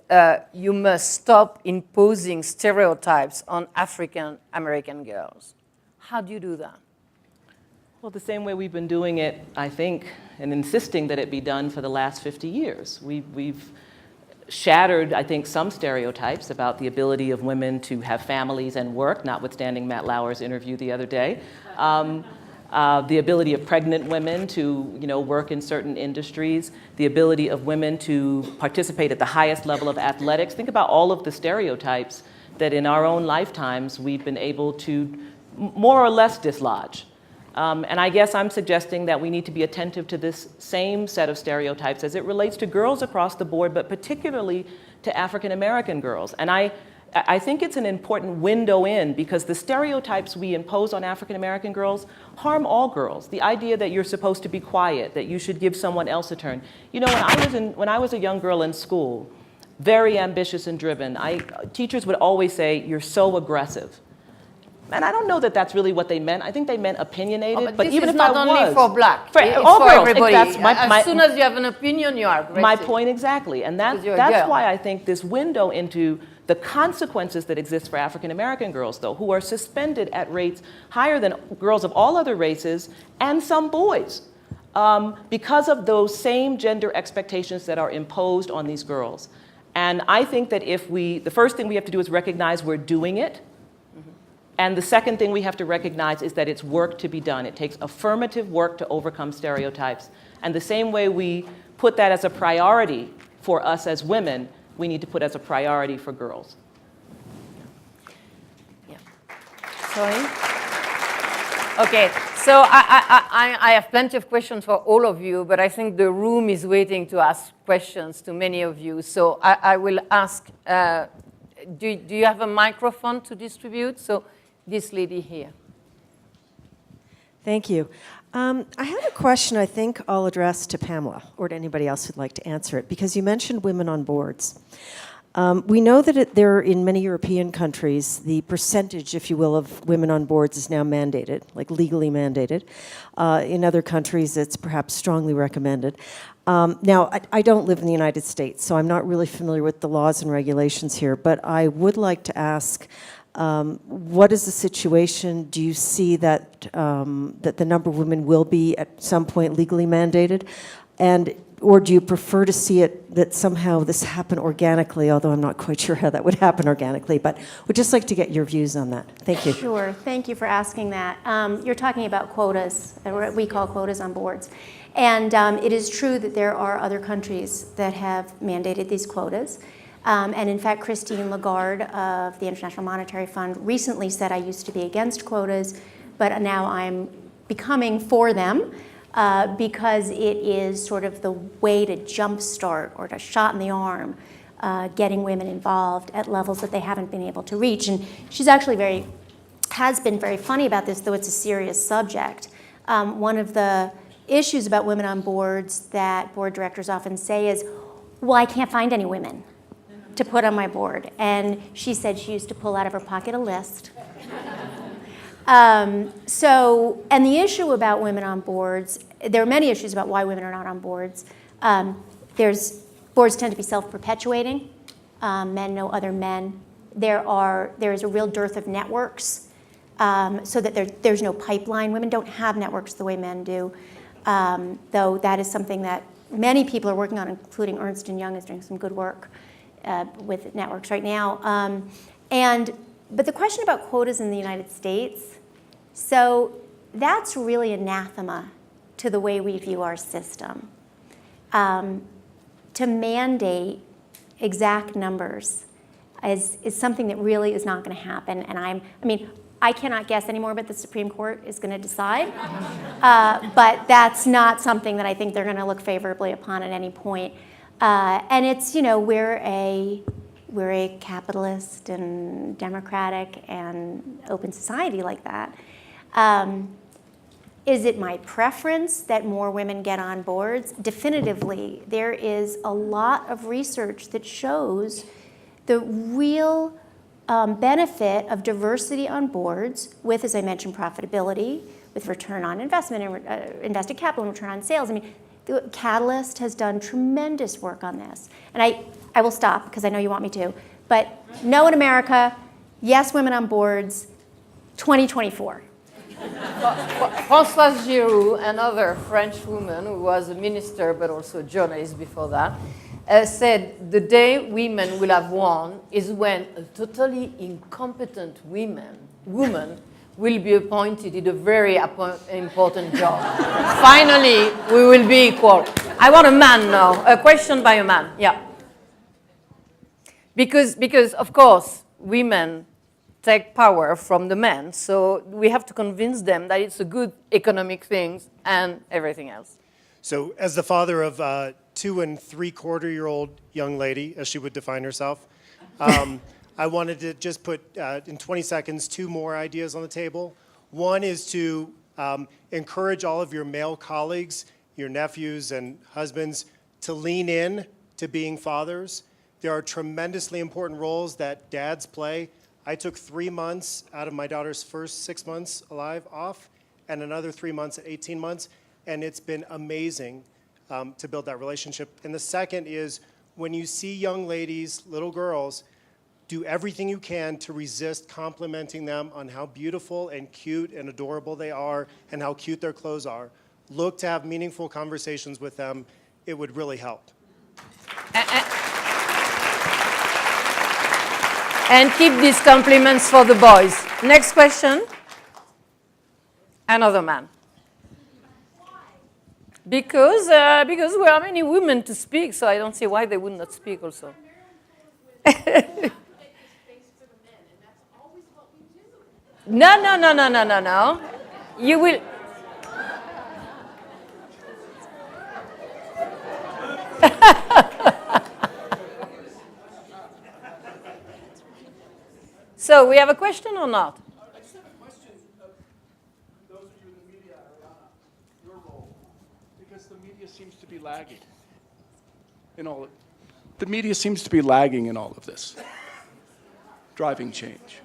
you must stop imposing stereotypes on African American girls. How do you do that? Well, the same way we've been doing it, I think, and insisting that it be done for the last 50 years. We've shattered, I think, some stereotypes about the ability of women to have families and work, notwithstanding Matt Lauer's interview the other day. The ability of pregnant women to work in certain industries, the ability of women to participate at the highest level of athletics. Think about all of the stereotypes that in our own lifetimes we've been able to more or less dislodge. And I guess I'm suggesting that we need to be attentive to this same set of stereotypes as it relates to girls across the board, but particularly to African American girls. And I think it's an important window in, because the stereotypes we impose on African American girls harm all girls. The idea that you're supposed to be quiet, that you should give someone else a turn. When I was a young girl in school, very ambitious and driven, teachers would always say, "You're so aggressive." And I don't know that that's really what they meant. I think they meant opinionated. But even this if is not I only was, for Black. It's all for girls. everybody. As soon as you have an opinion, you are aggressive. My point exactly. And that's why I think this window into the consequences that exist for African American girls, though, who are suspended at rates higher than girls of all other races and some boys, because of those same gender expectations that are imposed on these girls. And I think that the first thing we have to do is recognize we're doing it. And the second thing we have to recognize is that it's work to be done. It takes affirmative work to overcome stereotypes. And the same way we put that as a priority for us as women, we need to put as a priority for girls. Yeah. Sorry? Okay, so I have plenty of questions for all of you, but I think the room is waiting to ask questions to many of you. So I will ask, do you have a microphone to distribute? So this lady here. Thank you. I had a question I think I'll address to Pamela or to anybody else who'd like to answer it, because you mentioned women on boards. We know that there, in many European countries, the percentage, if you will, of women on boards is now mandated, like legally mandated. In other countries, it's perhaps strongly recommended. Now, I don't live in the United States, so I'm not really familiar with the laws and regulations here, but I would like to ask, what is the situation? Do you see that that the number of women will be at some point legally mandated? Or do you prefer to see it that somehow this happen organically, although I'm not quite sure how that would happen organically, but would just like to get your views on that. Thank you. Sure, thank you for asking that. You're talking about quotas, or what we call quotas on boards. And it is true that there are other countries that have mandated these quotas. And in fact, Christine Lagarde of the International Monetary Fund recently said, I used to be against quotas, but now I'm becoming for them because it is sort of the way to jumpstart or to shot in the arm getting women involved at levels that they haven't been able to reach. And she's actually has been very funny about this, though it's a serious subject. One of the issues about women on boards that board directors often say is, well, I can't find any women to put on my board. And she said she used to pull out of her pocket a list. And the issue about women on boards, there are many issues about why women are not on boards. Boards tend to be self-perpetuating. Men know other men. There is a real dearth of networks, so that there's no pipeline. Women don't have networks the way men do, though that is something that many people are working on, including Ernst & Young is doing some good work with networks right now. But the question about quotas in the United States, so that's really anathema to the way we view our system. To mandate exact numbers is something that really is not going to happen. And I cannot guess anymore, but the Supreme Court is going to decide. But that's not something that I think they're going to look favorably upon at any point. And it's, we're a capitalist and democratic and open society like that. Is it my preference that more women get on boards? Definitively. There is a lot of research that shows the real benefit of diversity on boards with, as I mentioned, profitability, with return on investment and invested capital and return on sales. I mean, the Catalyst has done tremendous work on this. And I will stop because I know you want me to. But no in America, yes, women on boards, 2024. Françoise Giroud, another French woman who was a minister but also a journalist before that, said the day women will have won is when a totally incompetent woman will be appointed in a very important job. Finally, we will be equal. I want a man now. A question by a man. Yeah. Because of course, women take power from the men, so we have to convince them that it's a good economic thing and everything else. So as the father of 2 and 3/4-year-old young lady, as she would define herself, I wanted to just put, in 20 seconds, 2 more ideas on the table. One is to encourage all of your male colleagues, your nephews and husbands, to lean in to being fathers. There are tremendously important roles that dads play. I took 3 months out of my daughter's first 6 months alive off, and another 3 months at 18 months, and it's been amazing to build that relationship. And the second is, when you see young ladies, little girls, do everything you can to resist complimenting them on how beautiful and cute and adorable they are and how cute their clothes are. Look to have meaningful conversations with them. It would really help. And keep these compliments for the boys. Next question. Another man. Because we are many women to speak, so I don't see why they would not speak also. No. You will. So we have a question or not? I just have a question of those of you in the media, Arianna, your role, because the media seems to be lagging in all of the media seems to be lagging in all of this, driving change.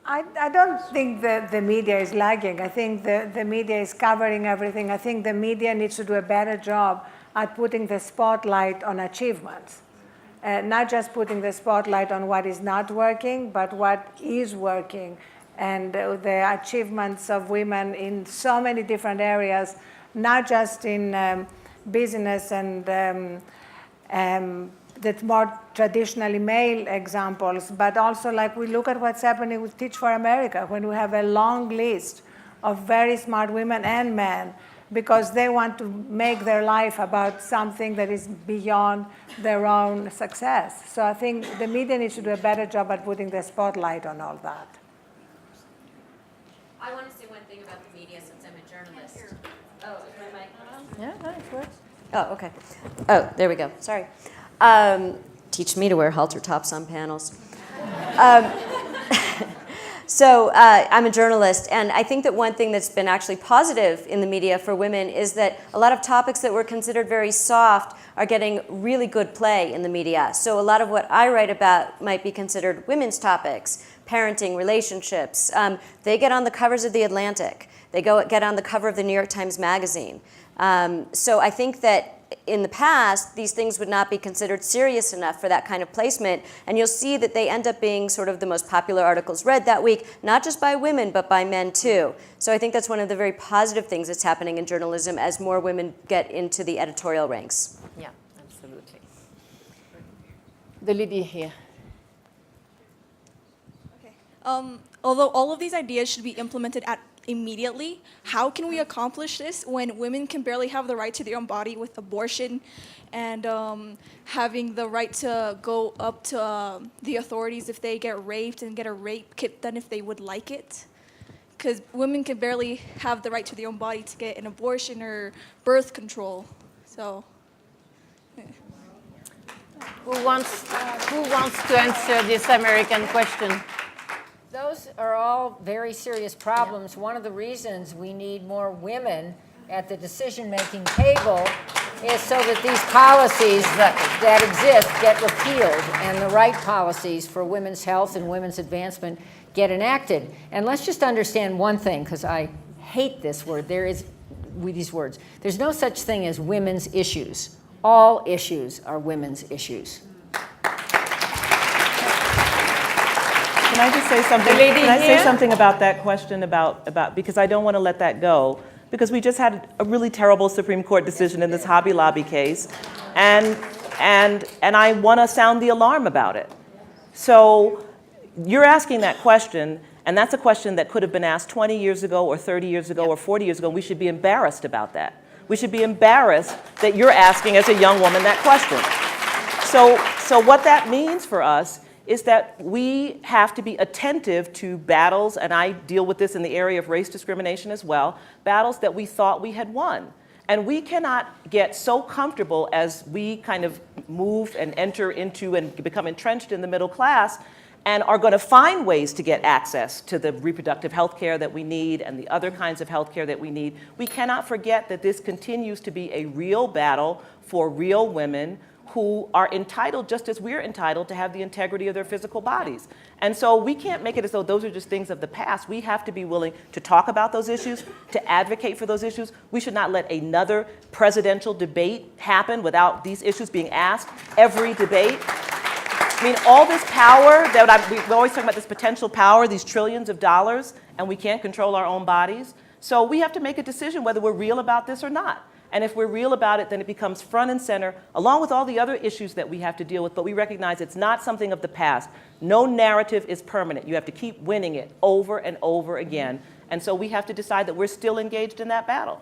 I don't think the media is lagging. I think the media is covering everything. I think the media needs to do a better job at putting the spotlight on achievements. Not just putting the spotlight on what is not working, but what is working. And the achievements of women in so many different areas, not just in business and the more traditionally male examples, but also like we look at what's happening with Teach for America, when we have a long list of very smart women and men, because they want to make their life about something that is beyond their own success. So I think the media needs to do a better job at putting the spotlight on all that. I want to say one thing about the media since I'm a journalist. Oh, is my mic on? Yeah, no, it works. Oh, okay. Oh, there we go. Sorry. Teach me to wear halter tops on panels. So I'm a journalist, and I think that one thing that's been actually positive in the media for women is that a lot of topics that were considered very soft are getting really good play in the media. So a lot of what I write about might be considered women's topics, parenting, relationships. They get on the covers of The Atlantic. They get on the cover of the New York Times Magazine. So I think that in the past, these things would not be considered serious enough for that kind of placement, and you'll see that they end up being sort of the most popular articles read that week, not just by women, but by men too. So I think that's one of the very positive things that's happening in journalism as more women get into the editorial ranks. Yeah, absolutely. The lady here. Okay. Although all of these ideas should be implemented at immediately. How can we accomplish this when women can barely have the right to their own body with abortion and having the right to go up to the authorities if they get raped and get a rape kit done if they would like it? Because women can barely have the right to their own body to get an abortion or birth control. So. Who wants to answer this American question? Those are all very serious problems. One of the reasons we need more women at the decision-making table is so that these policies that exist get repealed and the right policies for women's health and women's advancement get enacted. And let's just understand one thing, because I hate this word. These words. There's no such thing as women's issues. All issues are women's issues. Can I just say something? Can I say something about that question about because I don't want to let that go, because we just had a really terrible Supreme Court decision in this Hobby Lobby case, and I want to sound the alarm about it. So you're asking that question, and that's a question that could have been asked 20 years ago or 30 years ago or 40 years ago. We should be embarrassed about that. We should be embarrassed that you're asking as a young woman that question. So what that means for us is that we have to be attentive to battles, and I deal with this in the area of race discrimination as well, battles that we thought we had won. And we cannot get so comfortable as we kind of move and enter into and become entrenched in the middle class and are going to find ways to get access to the reproductive health care that we need and the other kinds of health care that we need. We cannot forget that this continues to be a real battle for real women who are entitled, just as we're entitled, to have the integrity of their physical bodies. And so we can't make it as though those are just things of the past. We have to be willing to talk about those issues, to advocate for those issues. We should not let another presidential debate happen without these issues being asked every debate. I mean, all this power, we're always talking about this potential power, these trillions of dollars, and we can't control our own bodies. So we have to make a decision whether we're real about this or not. And if we're real about it, then it becomes front and center, along with all the other issues that we have to deal with. But we recognize it's not something of the past. No narrative is permanent. You have to keep winning it over and over again. And so we have to decide that we're still engaged in that battle.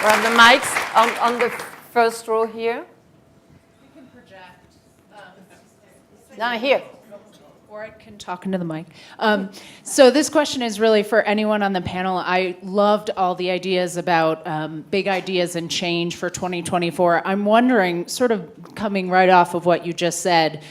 We have the mics on the first row here. You can project. Now here. Or I can talk into the mic. So this question is really for anyone on the panel. I loved all the ideas about big ideas and change for 2024. I'm wondering, sort of coming right off of what you just said,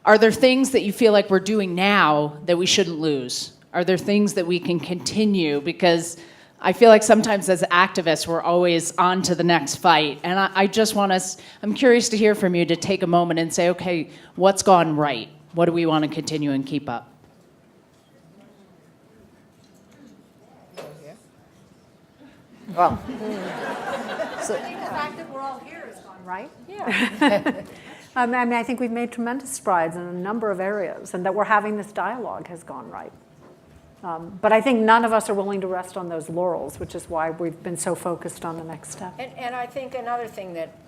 are there things that you feel like we're doing now that we shouldn't lose? Are there things that we can continue? Because I feel like sometimes as activists, we're always on to the next fight. And I just want us, I'm curious to hear from you to take a moment and say, okay, what's gone right? What do we want to continue and keep up? Well, so I think the fact that we're all here has gone right. Yeah. I mean, I think we've made tremendous strides in a number of areas, and that we're having this dialogue has gone right. But I think none of us are willing to rest on those laurels, which is why we've been so focused on the next step. And I think another thing that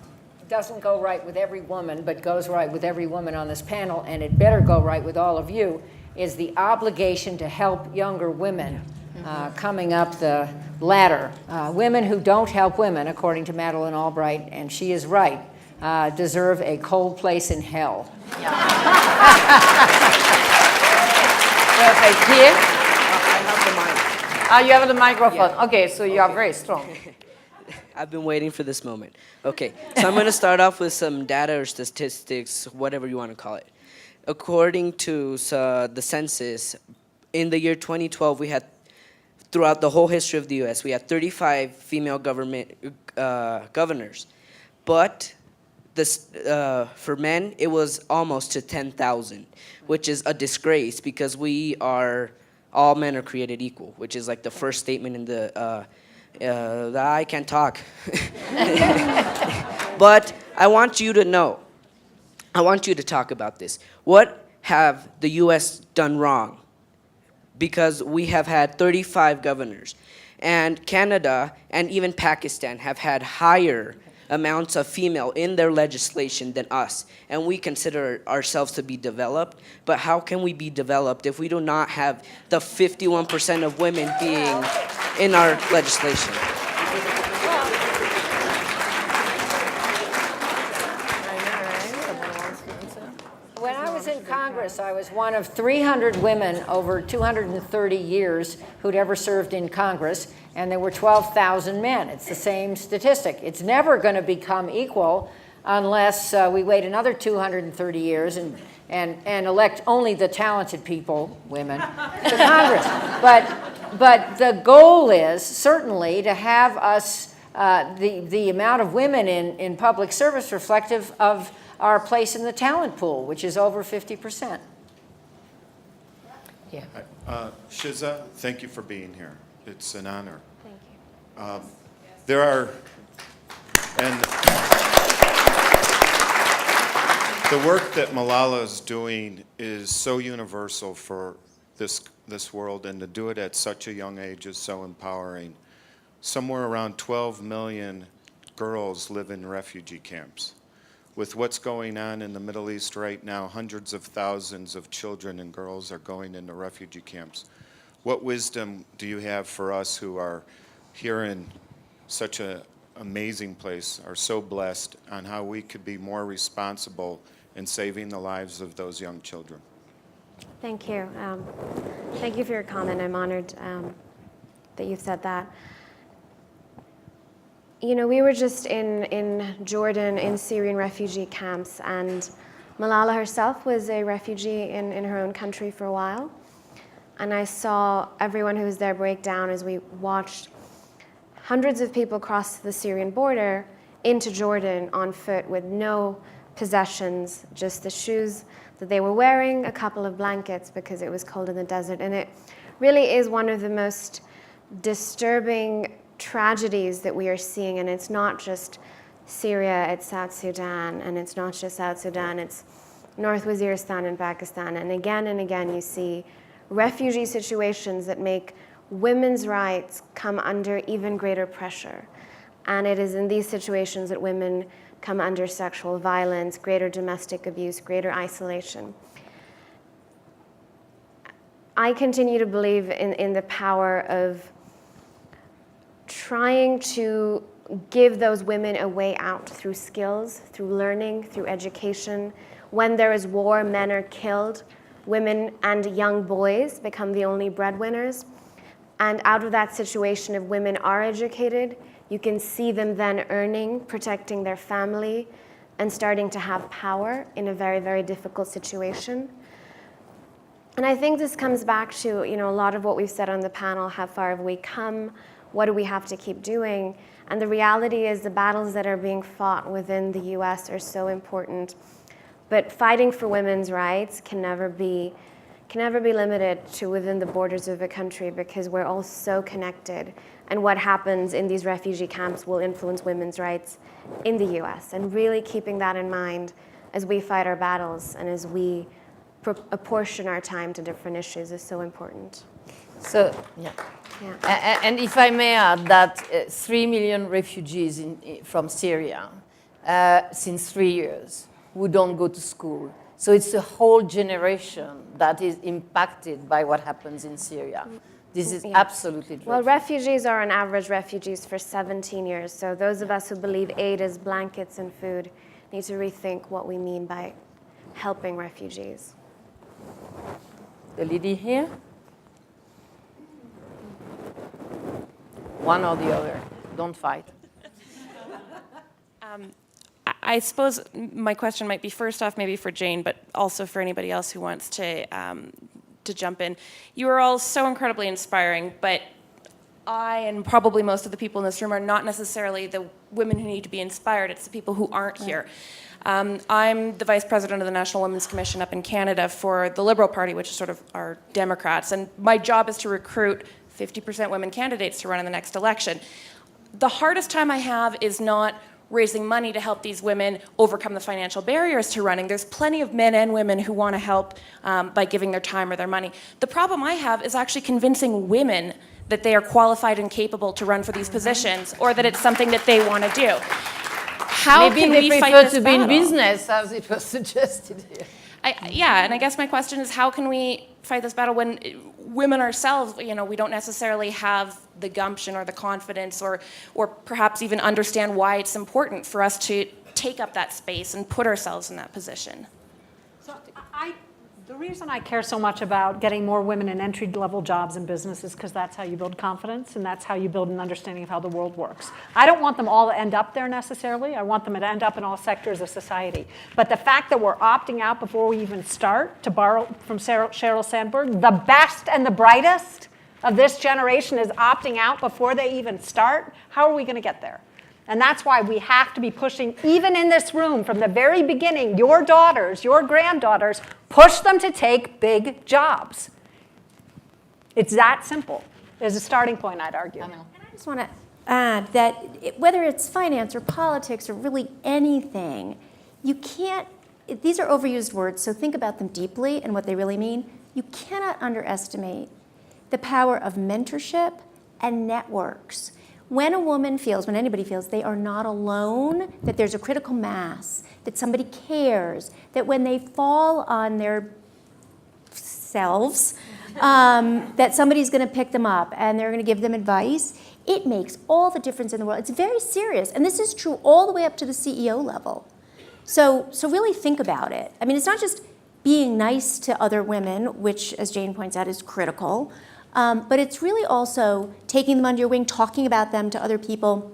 doesn't go right with every woman, but goes right with every woman on this panel, and it better go right with all of you, is the obligation to help younger women coming up the ladder. Women who don't help women, according to Madeleine Albright, and she is right, deserve a cold place in hell. Yeah. Perfect. Here? I have the mic. Ah, you have the microphone. Yeah. Okay, so you are very strong. I've been waiting for this moment. Okay, so I'm going to start off with some data or statistics, whatever you want to call it. According to the census, in the year 2012, we had, throughout the whole history of the U.S., we had 35 female governors. But this, for men, it was almost to 10,000, which is a disgrace because all men are created equal, which is like the first statement in the I can't talk. But I want you to know, I want you to talk about this. What have the U.S. done wrong? Because we have had 35 governors. And Canada and even Pakistan have had higher amounts of female in their legislation than us, and we consider ourselves to be developed. But how can we be developed if we do not have the 51% of women being in our legislation? When I was in Congress, I was one of 300 women over 230 years who'd ever served in Congress, and there were 12,000 men. It's the same statistic. It's never going to become equal unless we wait another 230 years and elect only the talented people, women, to Congress. But the goal is certainly to have us, the amount of women in public service reflective of our place in the talent pool, which is over 50%. Yeah. Shiza, thank you for being here. It's an honor. Thank you. There are, and the work that Malala is doing is so universal for this world, and to do it at such a young age is so empowering. Somewhere around 12 million girls live in refugee camps. With what's going on in the Middle East right now, hundreds of thousands of children and girls are going into refugee camps. What wisdom do you have for us who are here in such an amazing place, are so blessed, on how we could be more responsible in saving the lives of those young children? Thank you. Thank you for your comment. I'm honored that you've said that. You know, we were just in Jordan in Syrian refugee camps, and Malala herself was a refugee in her own country for a while. And I saw everyone who was there break down as we watched hundreds of people cross the Syrian border into Jordan on foot with no possessions, just the shoes that they were wearing, a couple of blankets because it was cold in the desert. And it really is one of the most disturbing tragedies that we are seeing, and it's not just Syria, it's South Sudan, and it's not just South Sudan, it's North Waziristan and Pakistan, and again you see refugee situations that make women's rights come under even greater pressure. And it is in these situations that women come under sexual violence, greater domestic abuse, greater isolation. I continue to believe in the power of trying to give those women a way out through skills, through learning, through education. When there is war, men are killed. Women and young boys become the only breadwinners. And out of that situation, if women are educated, you can see them then earning, protecting their family, and starting to have power in a very, very difficult situation. And I think this comes back to, you know, a lot of what we've said on the panel: how far have we come? What do we have to keep doing? And the reality is the battles that are being fought within the US are so important. But fighting for women's rights can never be limited to within the borders of a country, because we're all so connected. And what happens in these refugee camps will influence women's rights in the US. And really keeping that in mind as we fight our battles and as we apportion our time to different issues is so important. So, yeah. Yeah. And if I may add that 3 million refugees from Syria since 3 years who don't go to school. So it's a whole generation that is impacted by what happens in Syria. This is absolutely dreadful. Well, refugees are on average refugees for 17 years. So those of us who believe aid is blankets and food need to rethink what we mean by helping refugees. The lady here? One or the other. Don't fight. I suppose my question might be first off maybe for Jane, but also for anybody else who wants to jump in. You are all so incredibly inspiring, but I and probably most of the people in this room are not necessarily the women who need to be inspired. It's the people who aren't here. I'm the vice president of the National Women's Commission up in Canada for the Liberal Party, which is sort of our Democrats, and my job is to recruit 50% women candidates to run in the next election. The hardest time I have is not raising money to help these women overcome the financial barriers to running. There's plenty of men and women who want to help by giving their time or their money. The problem I have is actually convincing women that they are qualified and capable to run for these positions, or that it's something that they want to do. how Maybe can they we prefer fight this to be in battle? business, as it was suggested here. And I guess my question is, how can we fight this battle when women ourselves, we don't necessarily have the gumption or the confidence or perhaps even understand why it's important for us to take up that space and put ourselves in that position? So the reason I care so much about getting more women in entry-level jobs in business is because that's how you build confidence and that's how you build an understanding of how the world works. I don't want them all to end up there necessarily. I want them to end up in all sectors of society. But the fact that we're opting out before we even start, to borrow from Sheryl Sandberg, the best and the brightest of this generation is opting out before they even start, how are we going to get there? And that's why we have to be pushing, even in this room, from the very beginning, your daughters, your granddaughters, push them to take big jobs. It's that simple. There's a starting point, I'd argue. And I just want to add that whether it's finance or politics or really anything, you can't, these are overused words, so think about them deeply and what they really mean. You cannot underestimate the power of mentorship and networks. When a woman feels, when anybody feels they are not alone, that there's a critical mass, that somebody cares, that when they fall on their selves, that somebody's going to pick them up and they're going to give them advice, it makes all the difference in the world. It's very serious. And this is true all the way up to the CEO level. So really think about it. I mean, it's not just being nice to other women, which, as Jane points out, is critical. But it's really also taking them under your wing, talking about them to other people,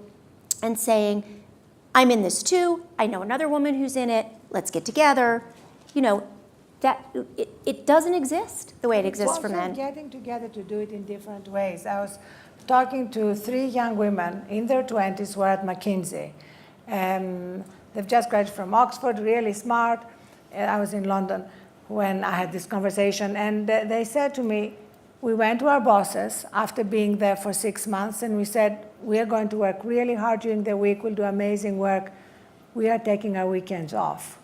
and saying, I'm in this too. I know another woman who's in it. Let's get together. That it doesn't exist the way it exists for men. Getting together to do it in different ways. I was talking to 3 young women in their 20s who are at McKinsey. They've just graduated from Oxford, really smart. I was in London when I had this conversation, and they said to me, we went to our bosses after being there for 6 months, and we said, we are going to work really hard during the week. We'll do amazing work. We are taking our weekends off.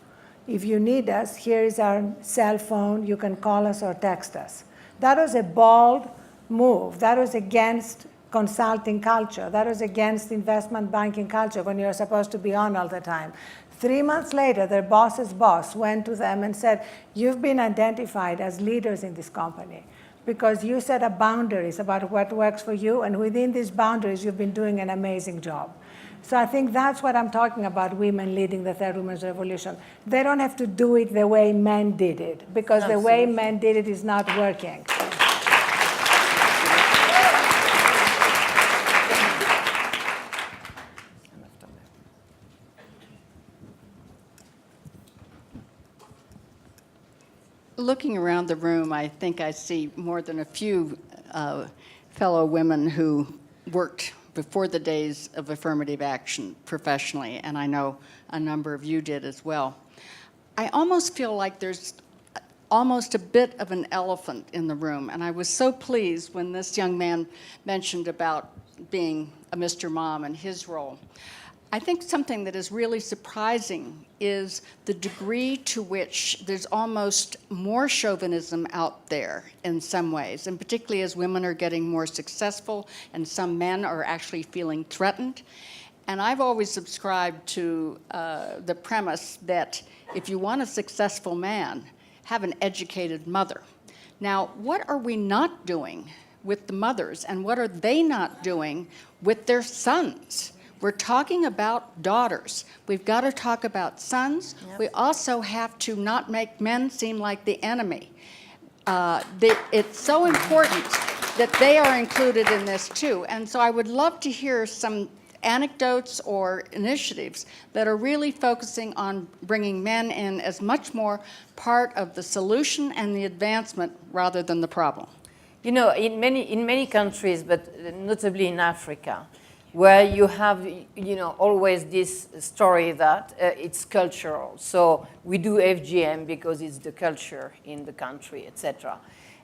If you need us, here is our cell phone. You can call us or text us. That was a bold move. That was against consulting culture. That was against investment banking culture when you're supposed to be on all the time. 3 months later, their boss's boss went to them and said, you've been identified as leaders in this company because you set up boundaries about what works for you, and within these boundaries, you've been doing an amazing job. So I think that's what I'm talking about, women leading the third women's revolution. They don't have to do it the way men did it, because the way men did it is not working. Looking around the room, I think I see more than a few fellow women who worked before the days of affirmative action professionally, and I know a number of you did as well. I almost feel like there's almost a bit of an elephant in the room, and I was so pleased when this young man mentioned about being a Mr. Mom and his role. I think something that is really surprising is the degree to which there's almost more chauvinism out there in some ways, and particularly as women are getting more successful and some men are actually feeling threatened. And I've always subscribed to the premise that if you want a successful man, have an educated mother. Now, what are we not doing with the mothers, and what are they not doing with their sons? We're talking about daughters. We've got to talk about sons. Yep. We also have to not make men seem like the enemy. It's so important that they are included in this too. And so I would love to hear some anecdotes or initiatives that are really focusing on bringing men in as much more part of the solution and the advancement rather than the problem. You know, in many countries, but notably in Africa, where you have, always this story that it's cultural. So we do FGM because it's the culture in the country, etc.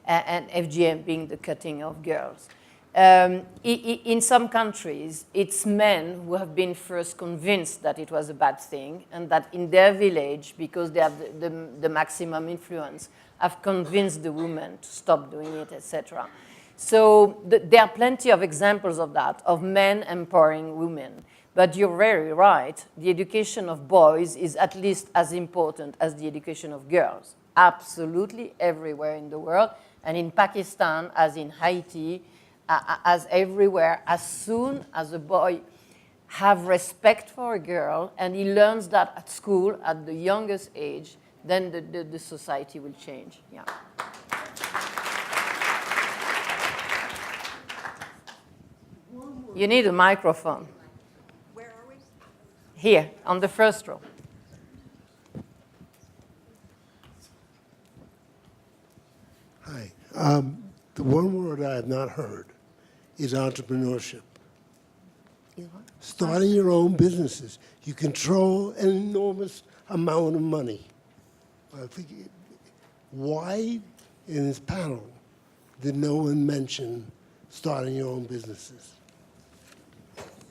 And FGM being the cutting of girls. In some countries, it's men who have been first convinced that it was a bad thing, and that in their village, because they have the maximum influence, have convinced the woman to stop doing it, etc. So there are plenty of examples of that, of men empowering women. But you're very right. The education of boys is at least as important as the education of girls. Absolutely everywhere in the world. And in Pakistan, as in Haiti, as everywhere, as soon as a boy have respect for a girl and he learns that at school at the youngest age, then the society will change. Yeah. You need a microphone. Where are we? Here, on the first row. Hi. The one word I have not heard is entrepreneurship. Starting your own businesses. You control an enormous amount of money. I think, why in this panel did no one mention starting your own businesses?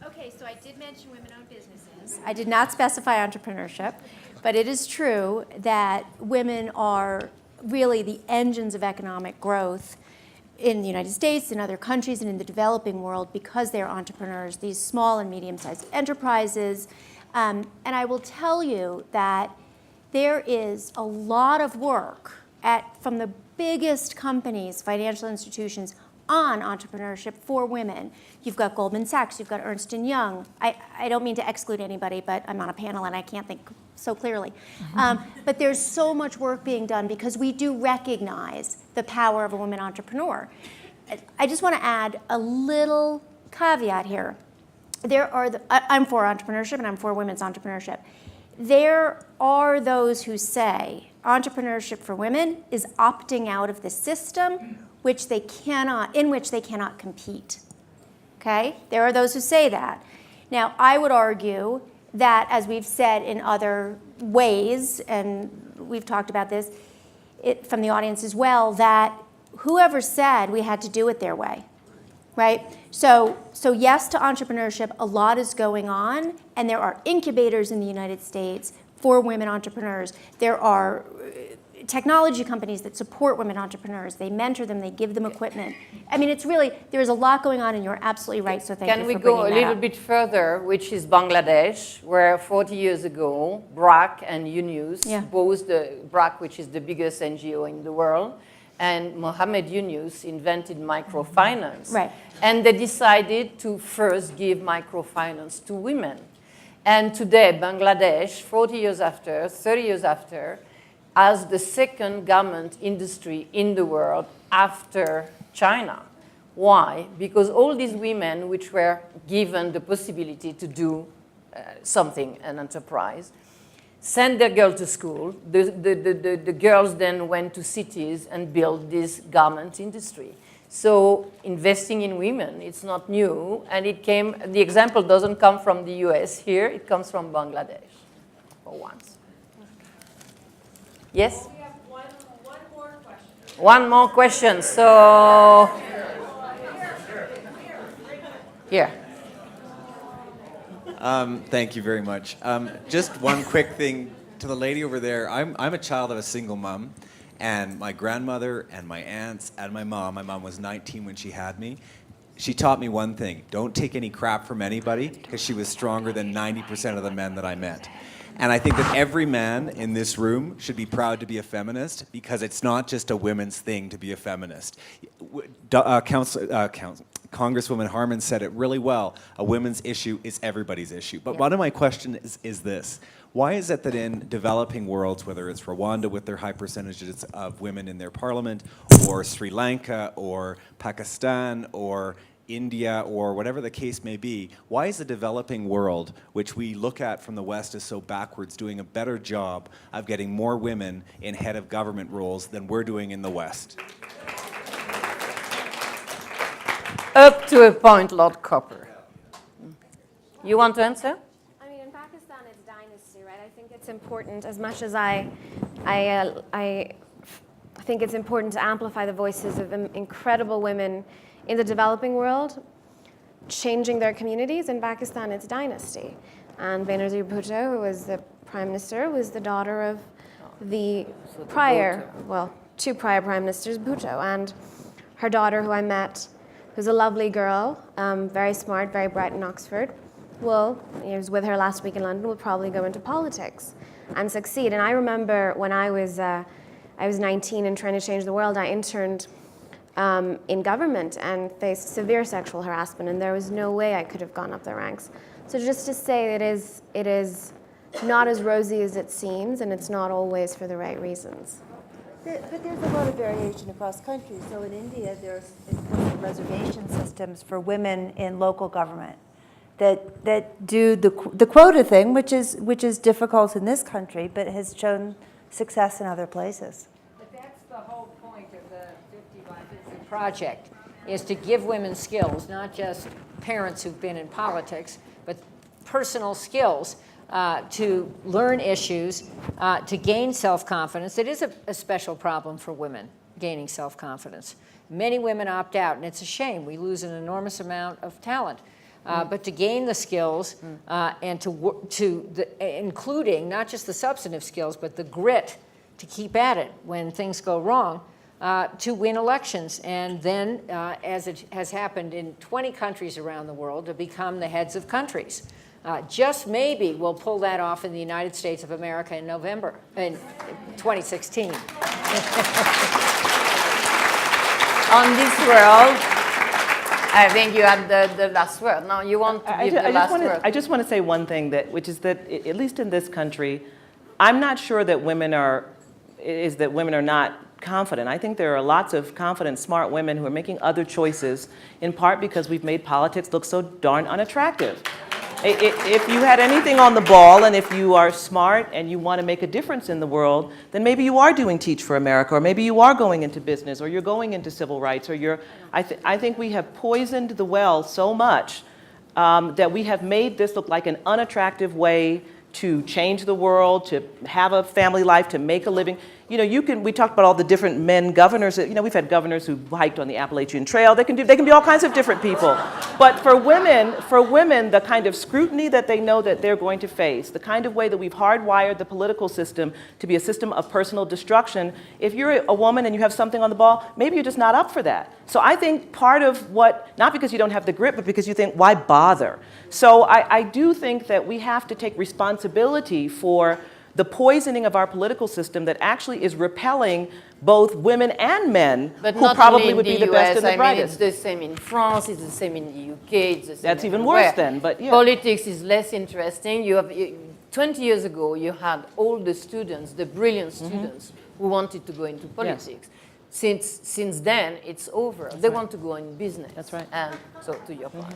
Okay, so I did mention women-owned businesses. I did not specify entrepreneurship, but it is true that women are really the engines of economic growth in the United States, in other countries, and in the developing world because they're entrepreneurs, these small and medium-sized enterprises. And I will tell you that there is a lot of work from the biggest companies, financial institutions, on entrepreneurship for women. You've got Goldman Sachs, you've got Ernst & Young. I don't mean to exclude anybody, but I'm on a panel and I can't think so clearly. But there's so much work being done because we do recognize the power of a woman entrepreneur. I just want to add a little caveat here. I'm for entrepreneurship and I'm for women's entrepreneurship. There are those who say entrepreneurship for women is opting out of the system in which they cannot compete. Okay? There are those who say that. Now, I would argue that, as we've said in other ways, and we've talked about this from the audience as well, that whoever said we had to do it their way, right? So yes to entrepreneurship, a lot is going on, and there are incubators in the United States for women entrepreneurs. There are technology companies that support women entrepreneurs. They mentor them, they give them equipment. I mean, it's really, there's a lot going on, and you're absolutely right, so thank you for bringing that up. Can we go a little bit further, which is Bangladesh, where 40 years ago, BRAC and Yunus, both BRAC, which is the biggest NGO in the world, and Mohammed Yunus invented microfinance. Right. And they decided to first give microfinance to women. And today, Bangladesh, 40 years after, 30 years after, as the second garment industry in the world after China. Why? Because all these women which were given the possibility to do something, an enterprise, sent their girls to school. The girls then went to cities and built this garment industry. So investing in women, it's not new, and the example doesn't come from the US here, it comes from Bangladesh, for once. Yes? We have one more question. One more question, so here. Thank you very much. Just one quick thing to the lady over there. I'm a child of a single mom, and my grandmother and my aunts and my mom was 19 when she had me. She taught me one thing: don't take any crap from anybody, because she was stronger than 90% of the men that I met. And I think that every man in this room should be proud to be a feminist, because it's not just a women's thing to be a feminist. Congresswoman Harman said it really well. A women's issue is everybody's issue. But one of my questions is this. Why is it that in developing worlds, whether it's Rwanda with their high percentages of women in their parliament, or Sri Lanka, or Pakistan, or India, or whatever the case may be, why is the developing world, which we look at from the West as so backwards, doing a better job of getting more women in head of government roles than we're doing in the West? Up to a point, Lord Copper. You want to answer? I mean, in Pakistan, it's dynasty, right? I think it's important, as much as I think it's important to amplify the voices of incredible women in the developing world, changing their communities. In Pakistan, it's dynasty. And Benazir Bhutto, who was the prime minister, was the daughter of the two prior prime ministers, Bhutto. And her daughter, who I met, who's a lovely girl, very smart, very bright in Oxford, well, I was with her last week in London, will probably go into politics and succeed. And I remember when I was 19 and trying to change the world, I interned in government and faced severe sexual harassment, and there was no way I could have gone up the ranks. So just to say it is not as rosy as it seems, and it's not always for the right reasons. But there's a lot of variation across countries. So in India, there's implicit reservation systems for women in local government that do the quota thing, which is difficult in this country, but has shown success in other places. But that's the whole point of the 50 by 50 project, is to give women skills, not just parents who've been in politics, but personal skills to learn issues, to gain self-confidence. It is a special problem for women, gaining self-confidence. Many women opt out, and it's a shame. We lose an enormous amount of talent. But to gain the skills and including not just the substantive skills, but the grit to keep at it when things go wrong, to win elections, and then, as it has happened in 20 countries around the world, to become the heads of countries. Just maybe we'll pull that off in the United States of America in 2016. On this world, I think you had the last word. Now you want to give the last word. I just want to say one thing, which is that, at least in this country, I'm not sure that women are not confident. I think there are lots of confident, smart women who are making other choices, in part because we've made politics look so darn unattractive. If you had anything on the ball, and if you are smart and you want to make a difference in the world, then maybe you are doing Teach for America, or maybe you are going into business, or you're going into civil rights, or you're. I think we have poisoned the well so much that we have made this look like an unattractive way to change the world, to have a family life, to make a living. You know, we talked about all the different men governors. You know, we've had governors who hiked on the Appalachian Trail. They can be all kinds of different people. But for women, the kind of scrutiny that they know that they're going to face, the kind of way that we've hardwired the political system to be a system of personal destruction, if you're a woman and you have something on the ball, maybe you're just not up for that. So I think part of not because you don't have the grit, but because you think, why bother? So I do think that we have to take responsibility for the poisoning of our political system that actually is repelling both women and men who probably would be the best and the brightest. It's the same in France, it's the same in the UK, it's the same That's even everywhere. worse then, but yeah. Politics is less interesting. 20 years ago, you had all the students, the brilliant students, who wanted to go into politics. Yes. Since then, it's over. They want to go in business. That's right. And so, to your point.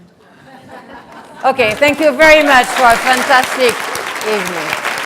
Okay, thank you very much for a fantastic evening.